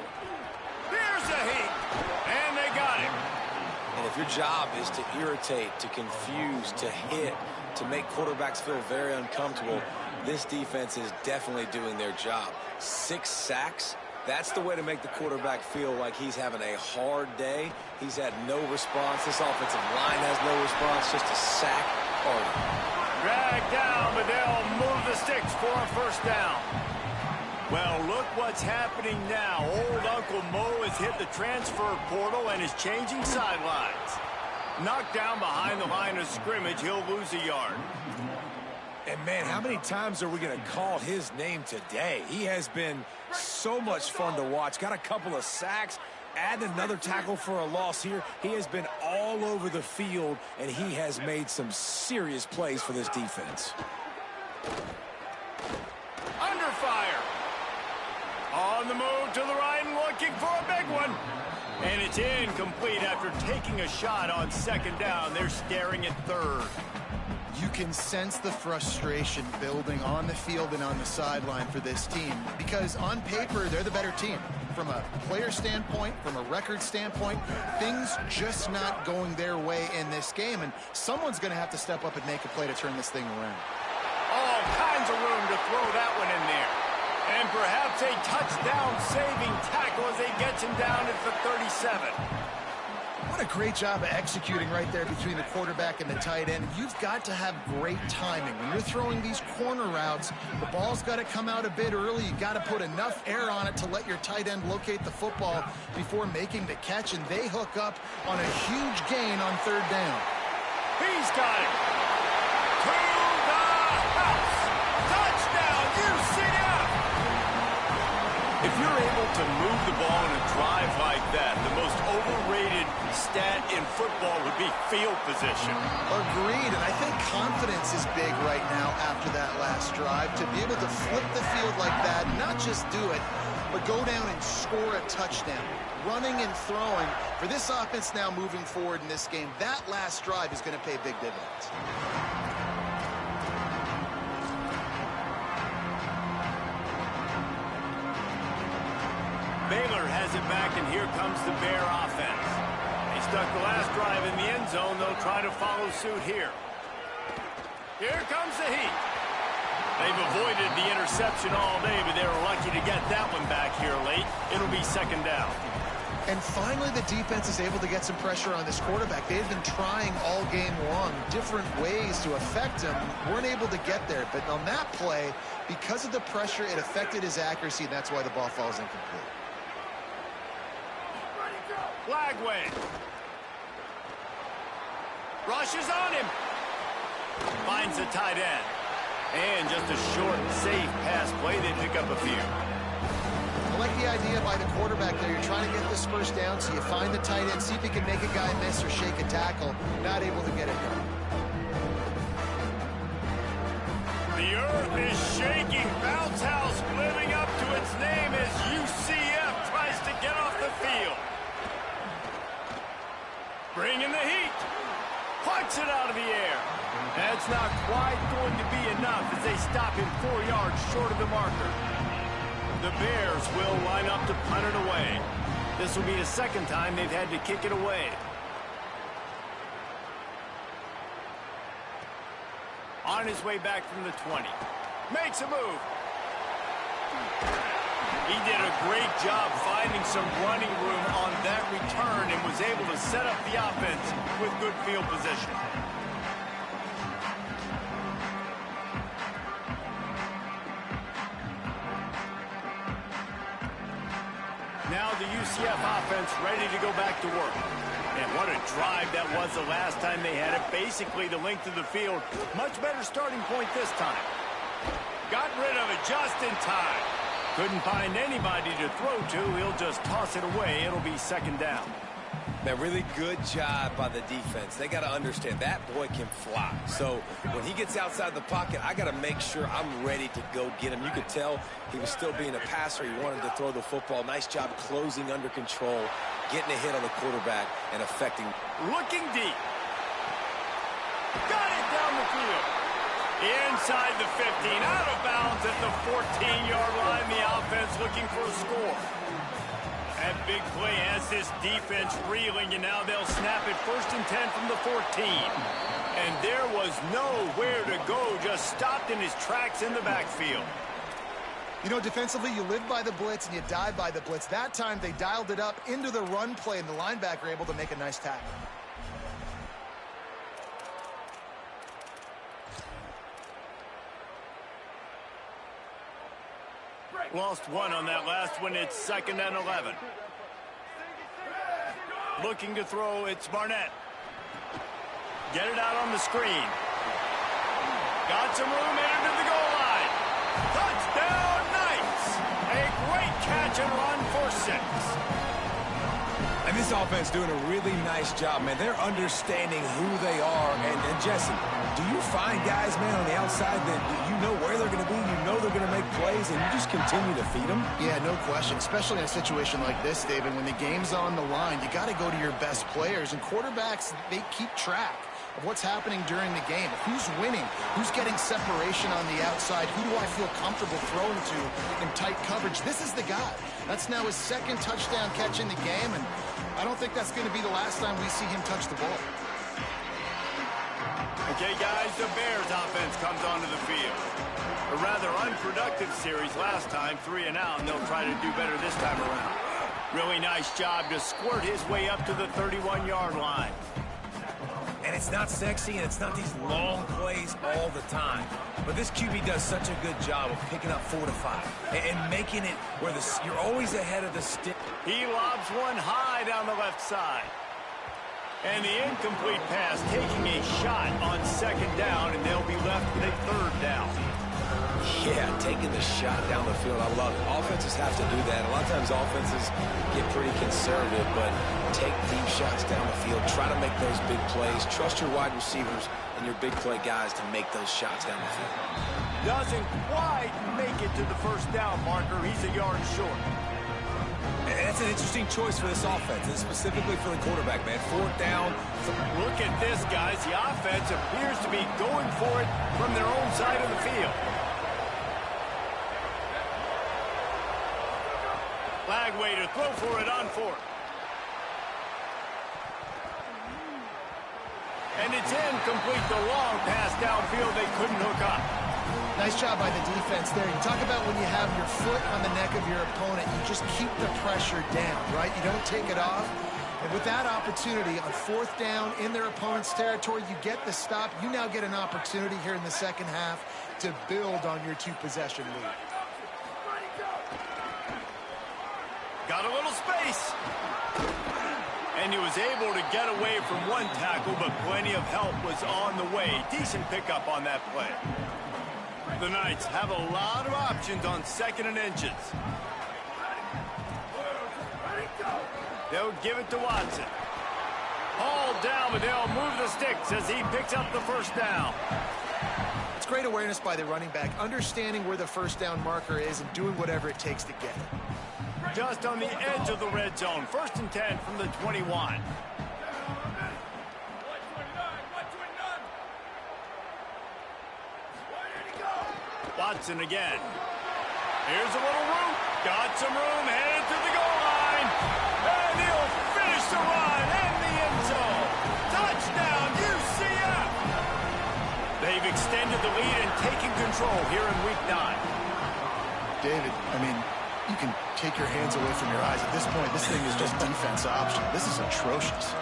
Here's a heat, and they got him. And if your job is to irritate, to confuse, to hit, to make quarterbacks feel very uncomfortable, this defense is definitely doing their job. 6 sacks. That's the way to make the quarterback feel like he's having a hard day. He's had no response. This offensive line has no response, just a sack party. Dragged down, but they'll move the sticks for a first down. Well, look what's happening now. Old Uncle Mo has hit the transfer portal and is changing sidelines. Knocked down behind the line of scrimmage, he'll lose a yard. And, man, how many times are we going to call his name today? He has been so much fun to watch. Got a couple of sacks, add another tackle for a loss here. He has been all over the field, and he has made some serious plays for this defense. Under fire. On the move to the right and looking for a big one. And it's incomplete after taking a shot on second down. They're staring at third. You can sense the frustration building on the field and on the sideline for this team because on paper, they're the better team. From a player standpoint, from a record standpoint, things just not going their way in this game, and someone's going to have to step up and make a play to turn this thing around. All kinds of room to throw that one in there. And perhaps a touchdown-saving tackle as they get him down at the 37. What a great job of executing right there between the quarterback and the tight end. You've got to have great timing. When you're throwing these corner routes, the ball's got to come out a bit early. You've got to put enough air on it to let your tight end locate the football before making the catch, and they hook up on a huge gain on third down. He's got it. To the house. Touchdown, UCF! If you're able to move the ball in a drive like that, the most overrated stat in football would be field position. Agreed, and I think confidence is big right now after that last drive. To be able to flip the field like that, not just do it, but go down and score a touchdown. Running and throwing, for this offense now moving forward in this game, that last drive is going to pay big dividends. Baylor has it back, and here comes the Bear offense. They stuck the last drive in the end zone. They'll try to follow suit here. Here comes the heat. They've avoided the interception all day, but they were lucky to get that one back here late. It'll be second down. And finally, the defense is able to get some pressure on this quarterback. They've been trying all game long different ways to affect him. Weren't able to get there, but on that play, because of the pressure, it affected his accuracy, and that's why the ball falls incomplete. Flagway. Rushes on him. Finds the tight end. And just a short, safe pass play. They pick up a few. I like the idea by the quarterback there. You're trying to get this first down, so you find the tight end, see if he can make a guy miss or shake a tackle. Not able to get it done. The earth is shaking. Bounce House living up to its name as UCF tries to get off the field. Bringing the heat. Punts it out of the air. That's not quite going to be enough as they stop him 4 yards short of the marker. The Bears will line up to punt it away. This will be the second time they've had to kick it away. On his way back from the 20. Makes a move. He did a great job finding some running room on that return and was able to set up the offense with good field position. Now the UCF offense ready to go back to work. And what a drive that was the last time they had it. Basically the length of the field. Much better starting point this time. Got rid of it just in time. Couldn't find anybody to throw to. He'll just toss it away. It'll be second down. Man, really good job by the defense. They got to understand that boy can fly. So when he gets outside the pocket, I got to make sure I'm ready to go get him. You could tell he was still being a passer. He wanted to throw the football. Nice job closing under control, getting a hit on the quarterback, and affecting. Looking deep. Got it down the field. Inside the 15, out of bounds at the 14-yard line. The offense looking for a score. That big play has this defense reeling, and now they'll snap it 1st and 10 from the 14. And there was nowhere to go, just stopped in his tracks in the backfield. You know, defensively, you live by the blitz and you die by the blitz. That time, they dialed it up into the run play, and the linebacker able to make a nice tackle. Lost one on that last one. It's 2nd and 11. Looking to throw, it's Barnett. Get it out on the screen. Got some room into the goal line. Touchdown, Knights! A great catch and run for 6. And this offense doing a really nice job, man. They're understanding who they are. And Jesse, do you find guys, man, on the outside that you know where they're going to be, you know they're going to make plays, and you just continue to feed them? Yeah, no question, especially in a situation like this, David. When the game's on the line, you got to go to your best players, and quarterbacks, they keep track of what's happening during the game. Who's winning? Who's getting separation on the outside? Who do I feel comfortable throwing to in tight coverage? This is the guy. That's now his second touchdown catch in the game, and I don't think that's going to be the last time we see him touch the ball. Okay, guys, the Bears offense comes onto the field. A rather unproductive series last time, 3 and out, and they'll try to do better this time around. Really nice job to squirt his way up to the 31-yard line. And it's not sexy, and it's not these long plays all the time. But this QB does such a good job of picking up 4 to 5 and making it where you're always ahead of the stick. He lobs one high down the left side. And the incomplete pass taking a shot on 2nd down, and they'll be left with a 3rd down. Yeah, taking the shot down the field, I love it. Offenses have to do that. A lot of times offenses get pretty conservative, but take deep shots down the field. Try to make those big plays. Trust your wide receivers and your big play guys to make those shots down the field. Doesn't quite make it to the 1st down marker. He's a yard short. And that's an interesting choice for this offense, and specifically for the quarterback, man. 4th down. Look at this, guys. The offense appears to be going for it from their own side of the field. Lagway to throw for it on 4th. And it's incomplete. The long pass downfield they couldn't hook up. Nice job by the defense there. You talk about when you have your foot on the neck of your opponent, you just keep the pressure down, right? You don't take it off. And with that opportunity on 4th down in their opponent's territory, you get the stop. You now get an opportunity here in the second half to build on your 2-possession lead. Got a little space. And he was able to get away from one tackle, but plenty of help was on the way. Decent pickup on that play. The Knights have a lot of options on 2nd and inches. They'll give it to Watson. Hauled down, but they'll move the sticks as he picks up the 1st down. It's great awareness by the running back, understanding where the 1st down marker is and doing whatever it takes to get it. Just on the edge of the red zone. 1st and 10 from the 21. Watson again. Here's a little room. Got some room. Headed to the goal line. And he'll finish the run in the end zone. Touchdown, UCF. They've extended the lead and taken control here in Week 9. David, I mean, you can take your hands away from your eyes. At this point, this thing is just defense option. This is atrocious.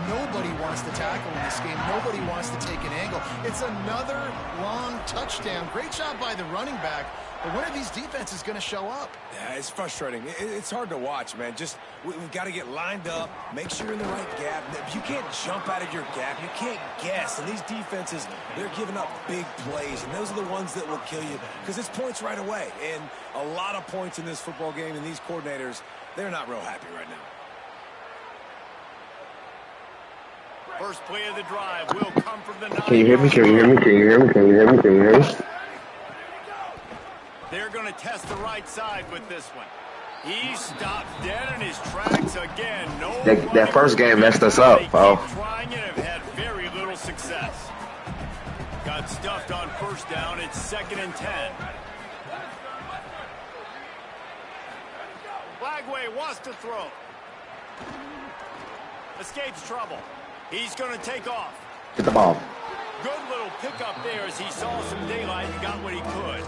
Nobody wants to tackle in this game. Nobody wants to take an angle. It's another long touchdown. Great job by the running back. But when are these defenses going to show up? Yeah, it's frustrating. It's hard to watch, man. Just we've got to get lined up, make sure you're in the right gap. You can't jump out of your gap. You can't guess. And these defenses, they're giving up big plays, and those are the ones that will kill you because it's points right away. And a lot of points in this football game, and these coordinators, they're not real happy right now. First play of the drive will come from the 9. Can you hear me? Can you hear me? Can you hear me? Can you hear me? Can you hear me? They're going to test the right side with this one. He stopped dead in his tracks again. No, that first game messed us up, Paul. Trying it have had very little success. Got stuffed on 1st down. It's 2nd and 10. Lagway wants to throw. Escapes trouble. He's going to take off. Get the ball. Good little pickup there as he saw some daylight and got what he could.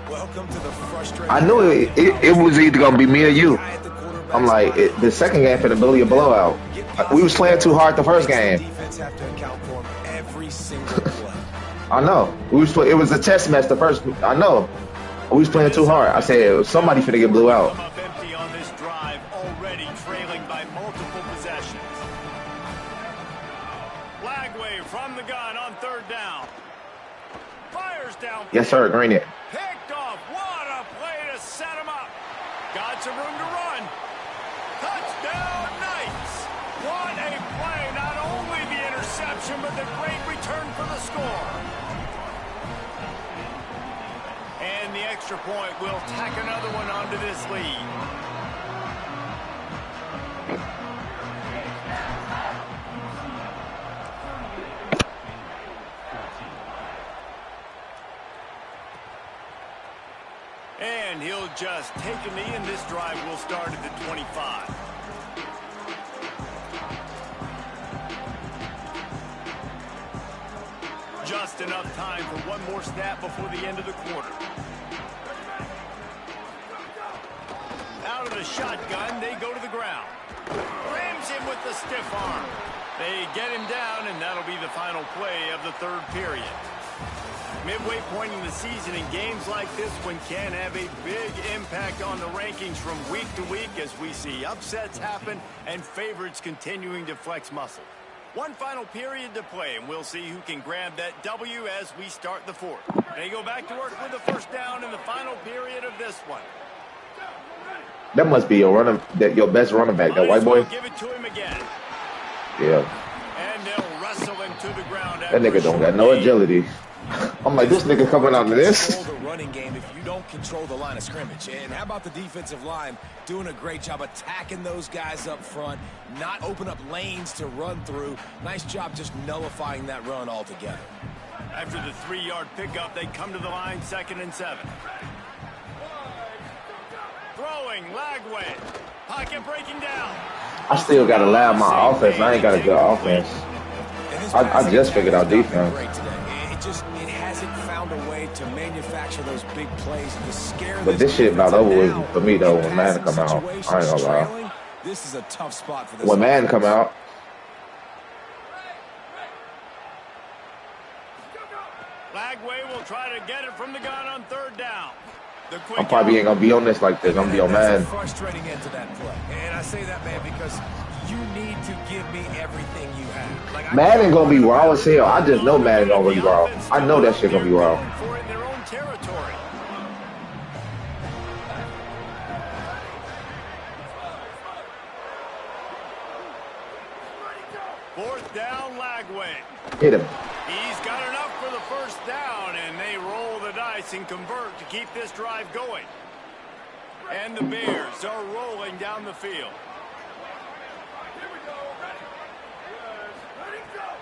Welcome to the frustrating. I knew it was either going to be me or you. I'm like, the second game for the Billy a blowout. We was playing too hard the first game. Defense have to account for him every single play. I know. It was a test match the first. I know. We was playing too hard. I said somebody finna get blew out. Up empty on this drive, already trailing by multiple possessions. Lagway from the gun on 3rd down. Fires down. Yes, sir. Green it. Picked off. What a play to set him up. Got some room to run. Touchdown, Knights. What a play. Not only the interception, but the great return for the score. And the extra point will tack another one onto this lead. And he'll just take a knee, and this drive will start at the 25. Just enough time for one more snap before the end of the quarter. Out of the shotgun, they go to the ground. Rams him with the stiff arm. They get him down, and that'll be the final play of the third period. Midway point in the season, in games like this one can have a big impact on the rankings from week to week as we see upsets happen and favorites continuing to flex muscle. One final period to play, and we'll see who can grab that W as we start the fourth. They go back to work with the first down in the final period of this one. That must be your best running back, that white boy. Give it to him again. Yeah. And they'll wrestle him to the ground. That nigga don't got no agility. I'm like, this nigga coming out of this. Control the running game if you don't control the line of scrimmage. And how about the defensive line doing a great job attacking those guys up front, not open up lanes to run through. Nice job just nullifying that run altogether. After the 3-yard pickup, they come to the line, 2nd and 7. Throwing, Lagway. Pocket breaking down. I still got to lab my offense. I ain't got a good offense. I just figured out defense. It hasn't found a way to manufacture those big plays and to scare. But this shit about over with for me though. When Madden come out, I ain't gonna lie. This is a tough spot for this. When Madden come out, Lagway will try to get it from the gun on 3rd down. I probably ain't gonna be on this like this. I'm gonna be on Madden. Frustrating end to that play, and I say that, man, because you need to give me everything you have. Like, Madden gonna be raw as hell. I just know Madden gonna be raw. I know that shit gonna be raw. For in their own territory. Fourth down, Lagway. Hit him. He's got enough for the first down, and they roll the dice and convert to keep this drive going. And the Bears are rolling down the field.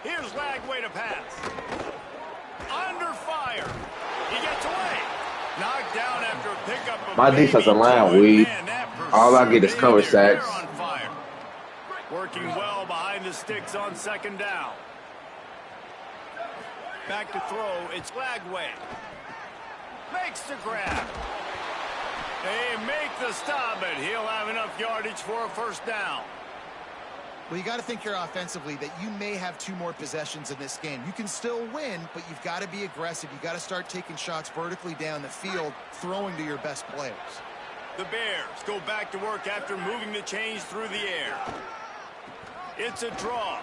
Here's Lagway to pass. Under fire. He gets away. Knocked down after a pickup of My defensive line weak. All I get is cover sacks. Working well behind the sticks on 2nd down. Back to throw, it's Lagway. Makes the grab. They make the stop, but he'll have enough yardage for a first down. Well, you got to think here offensively that you may have 2 more possessions in this game. You can still win, but you've got to be aggressive. You got to start taking shots vertically down the field, throwing to your best players. The Bears go back to work after moving the chains through the air. It's a draw.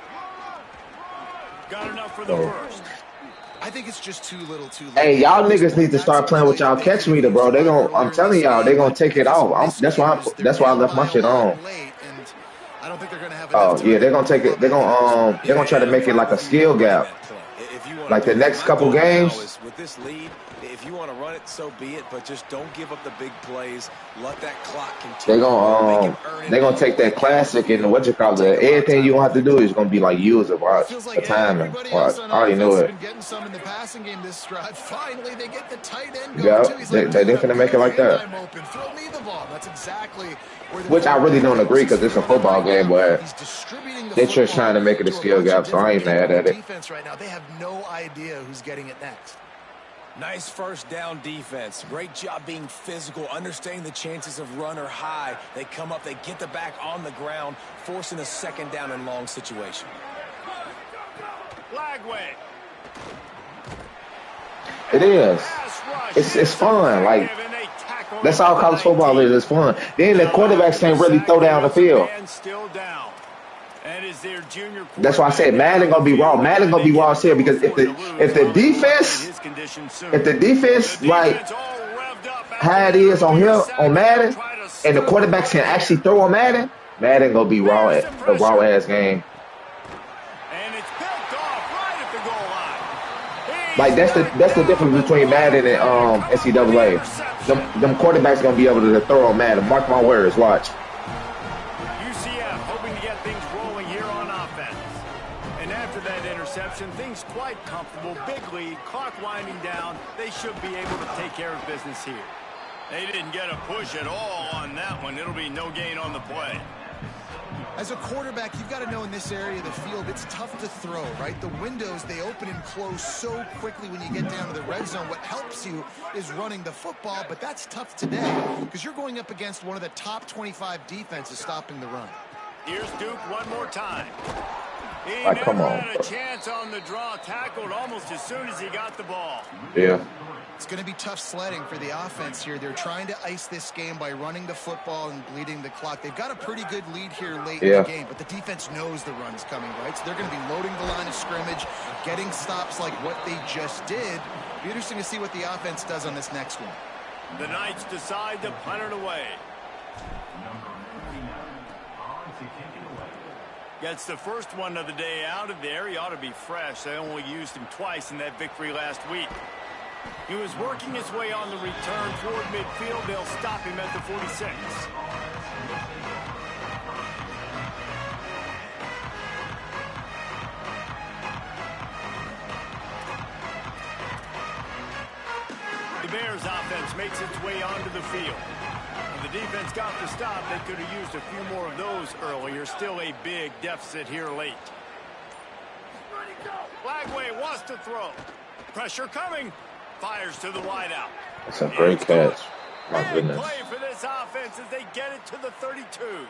Got enough for the first. I think it's just too little, too late. Hey, y'all niggas need to start playing with y'all catch meter, bro. They gon' I'm telling y'all, they gonna take it off. That's why I left my shit on. I don't think they're gonna have. Oh yeah, they're gonna take it. They're gonna try to make it like a skill gap. Like the next couple games. With this lead, if you want to run it, so be it. But just don't give up the big plays. Let that clock continue. They're gonna take that classic and what you call it. Everything you gonna have to do is gonna be like use it. Watch the timing. Watch. I already knew it. Getting some in the passing game this drive. Finally, they get the tight end Yeah, going. they're gonna make it like that. Throw me the ball. That's exactly Which I really don't agree because it's a football game, but they're just trying to make it a skill gap, so I ain't mad at it. Defense right now, they have no idea who's getting it next. Nice first down defense. Great job being physical, understanding the chances of run are high. They come up, they get the back on the ground, forcing a 2nd down and long situation. Lagway. It is. It's fun. Like, that's all college football is. It's fun. Then the quarterbacks can't really throw down the field. That's why I said Madden gonna be raw. Madden gonna be raw as hell because if the defense like how it is on here on Madden, and the quarterbacks can actually throw on Madden, Madden gonna be raw, a raw ass game. Like that's the difference between Madden and NCAA. Them quarterbacks gonna be able to throw on Madden. Mark my words. Watch. UCF hoping to get things rolling here on offense. And after that interception, things quite comfortable. Big lead, clock winding down. They should be able to take care of business here. They didn't get a push at all on that one. It'll be no gain on the play. As a quarterback, you've got to know in this area of the field, it's tough to throw, right? The windows, they open and close so quickly when you get down to the red zone. What helps you is running the football, but that's tough today because you're going up against one of the top 25 defenses stopping the run. Here's Duke one more time. He never had a chance on the draw, tackled almost as soon as he got the ball. Yeah. It's going to be tough sledding for the offense here. They're trying to ice this game by running the football and bleeding the clock. They've got a pretty good lead here late in the game, but the defense knows the run's coming, right? So they're going to be loading the line of scrimmage, getting stops like what they just did. It'll be interesting to see what the offense does on this next one. The Knights decide to punt it away. Gets the first one of the day out of there. He ought to be fresh. They only used him twice in that victory last week. He was working his way on the return toward midfield. They'll stop him at the 46. The Bears offense makes its way onto the field. When the defense got the stop, they could have used a few more of those earlier. Still a big deficit here late. Flagway wants to throw. Pressure coming. Fires to the wideout. That's a great catch. My goodness. Play for this offense as they get it to the 32.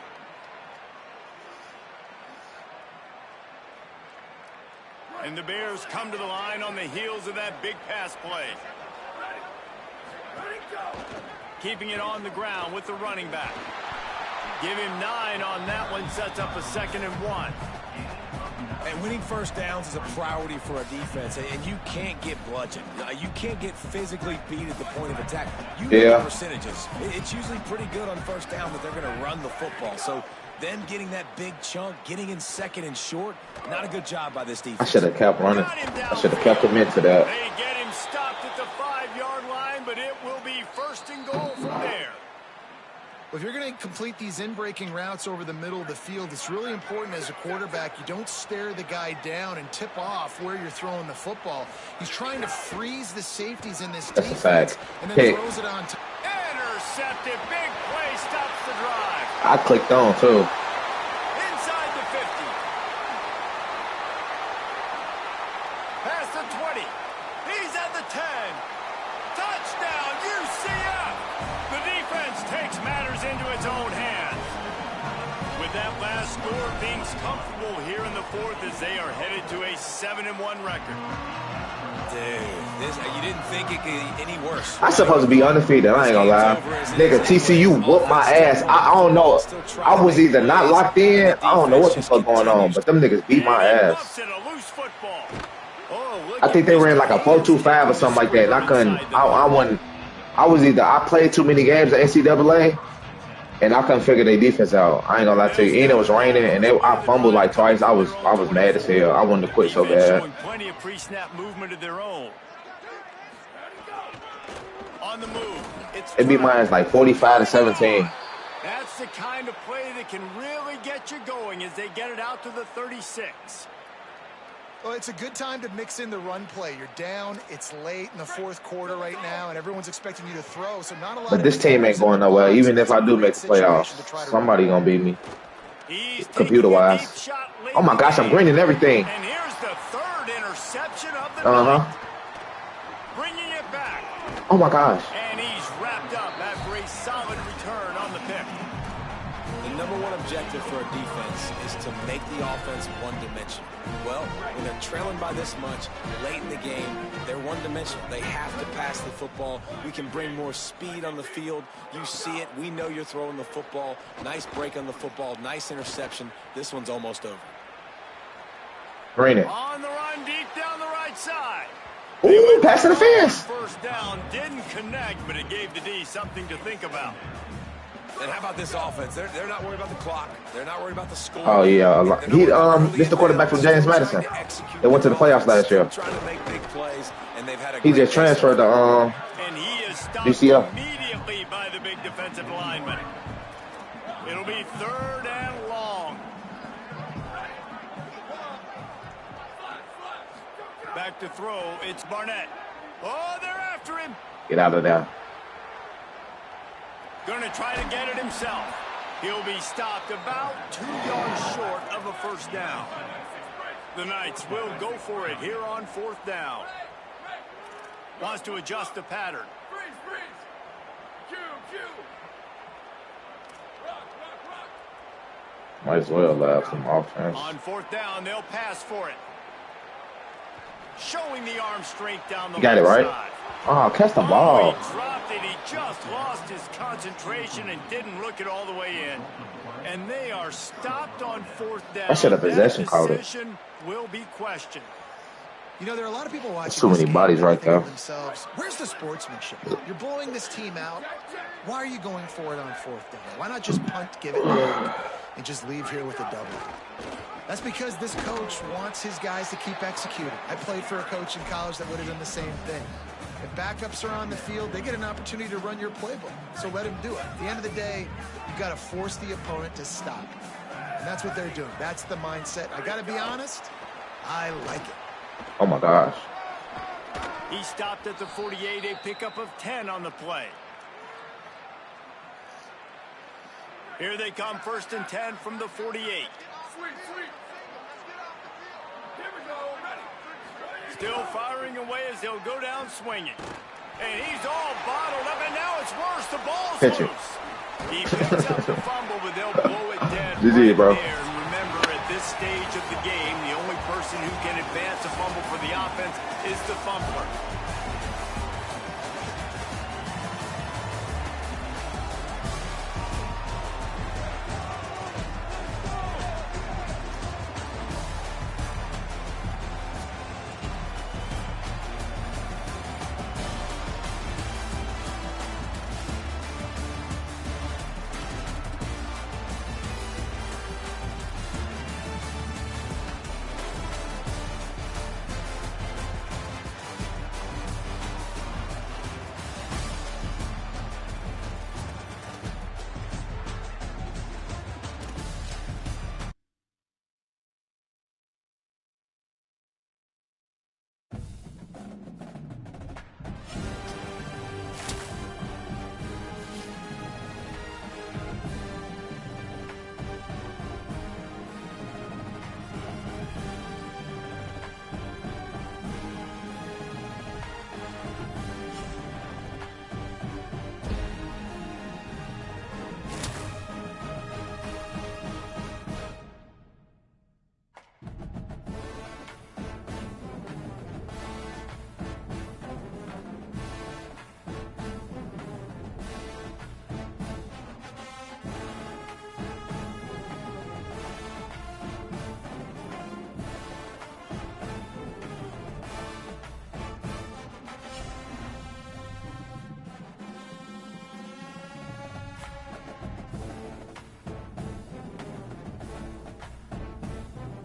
And the Bears come to the line on the heels of that big pass play. Keeping it on the ground with the running back. Give him 9 on that one. Sets up a 2nd and 1. And winning first downs is a priority for a defense, and you can't get bludgeoned. You can't get physically beat at the point of attack. You know the percentages. It's usually pretty good on first down that they're going to run the football. So them getting that big chunk, getting in 2nd and short, not a good job by this defense. I should have kept running. I should have kept him into that. They get him stopped at the 5-yard line, but it will be 1st and goal from there. If you're going to complete these in-breaking routes over the middle of the field, it's really important as a quarterback you don't stare the guy down and tip off where you're throwing the football. He's trying to freeze the safeties in this defense and then throws it on. Intercepted. Big play stops the drive. I clicked on, too. Inside the 50. Past the 20. He's at the 10. Touchdown, UCF. The defense takes matters into its own hands. With that last score, things comfortable here in the 4th as they are headed to a 7-1 record. Dude, you didn't think it could get any worse. I'm supposed to be undefeated. I ain't gonna lie. Nigga, TCU whooped my ass. I don't know. I was either not locked in. I don't know what the fuck going on, but them niggas beat my ass. I think they ran like a 4-2-5 or something like that. And I couldn't. I played too many games at NCAA, and I couldn't figure their defense out. I ain't gonna lie to you. And it was raining, and I fumbled like twice. I was mad as hell. I wanted to quit so bad. Plenty of pre-snap movement of their own. On the move. It beat mine like 45-17. That's the kind of play that can really get you going as they get it out to the 36. Well, it's a good time to mix in the run play. You're down, it's late in the 4th quarter right now, and everyone's expecting you to throw, so not a lot. But this team ain't going nowhere. Even if I do make the playoffs, somebody gonna beat me, computer-wise. Oh my gosh, I'm greening everything. And here's the 3rd interception of the night. Bringing it back. Oh my gosh. And he's wrapped up after a solid return on the pick. The number one objective for a defense is to make the offense one-dimensional. Well, when they're trailing by this much late in the game, they're one-dimensional. They have to pass the football. We can bring more speed on the field. You see it. We know you're throwing the football. Nice break on the football. Nice interception. This one's almost over. Bring it. On the run deep down the right side. Ooh, pass to the fence. First down didn't connect, but it gave the D something to think about. And how about this offense? They're not worried about the clock. They're not worried about the score. Oh yeah, this is the quarterback from James Madison. They went to the playoffs last year. Trying to make big plays, and they've had a he just transferred to and he is stopped UCF. immediately by the big defensive lineman. It'll be 3rd and long. Back to throw. It's Barnett. Oh, they're after him. Get out of there. Going to try to get it himself. He'll be stopped about 2 yards short of a first down. The Knights will go for it here on 4th down. Wants to adjust the pattern. Might as well have some offense. On 4th down, they'll pass for it. Showing the arm strength down the You got it, right? side. Oh, catch the Oh, ball. he dropped it. He just lost his concentration and didn't look it all the way in. And they are stopped on 4th down. I should have possession called it. Decision will be questioned. You know, there are a lot of people watching. That's too this many game bodies right thinking to there. themselves, where's the sportsmanship? You're blowing this team out. Why are you going for it on 4th down? Why not just punt, give it back, and just leave here with a double? That's because this coach wants his guys to keep executing. I played for a coach in college that would have done the same thing. If backups are on the field, they get an opportunity to run your playbook. So let them do it. At the end of the day, you've got to force the opponent to stop. And that's what they're doing. That's the mindset. I got to be honest, I like it. Oh, my gosh. He stopped at the 48, a pickup of 10 on the play. Here they come, 1st and 10 from the 48. Still firing away as he'll go down swinging. And he's all bottled up, and now it's worse. The ball's Pitch it. loose. He picks up the fumble, but they'll blow it dead GG, bro. there. And remember, at this stage of the game, the only person who can advance a fumble for the offense is the fumbler.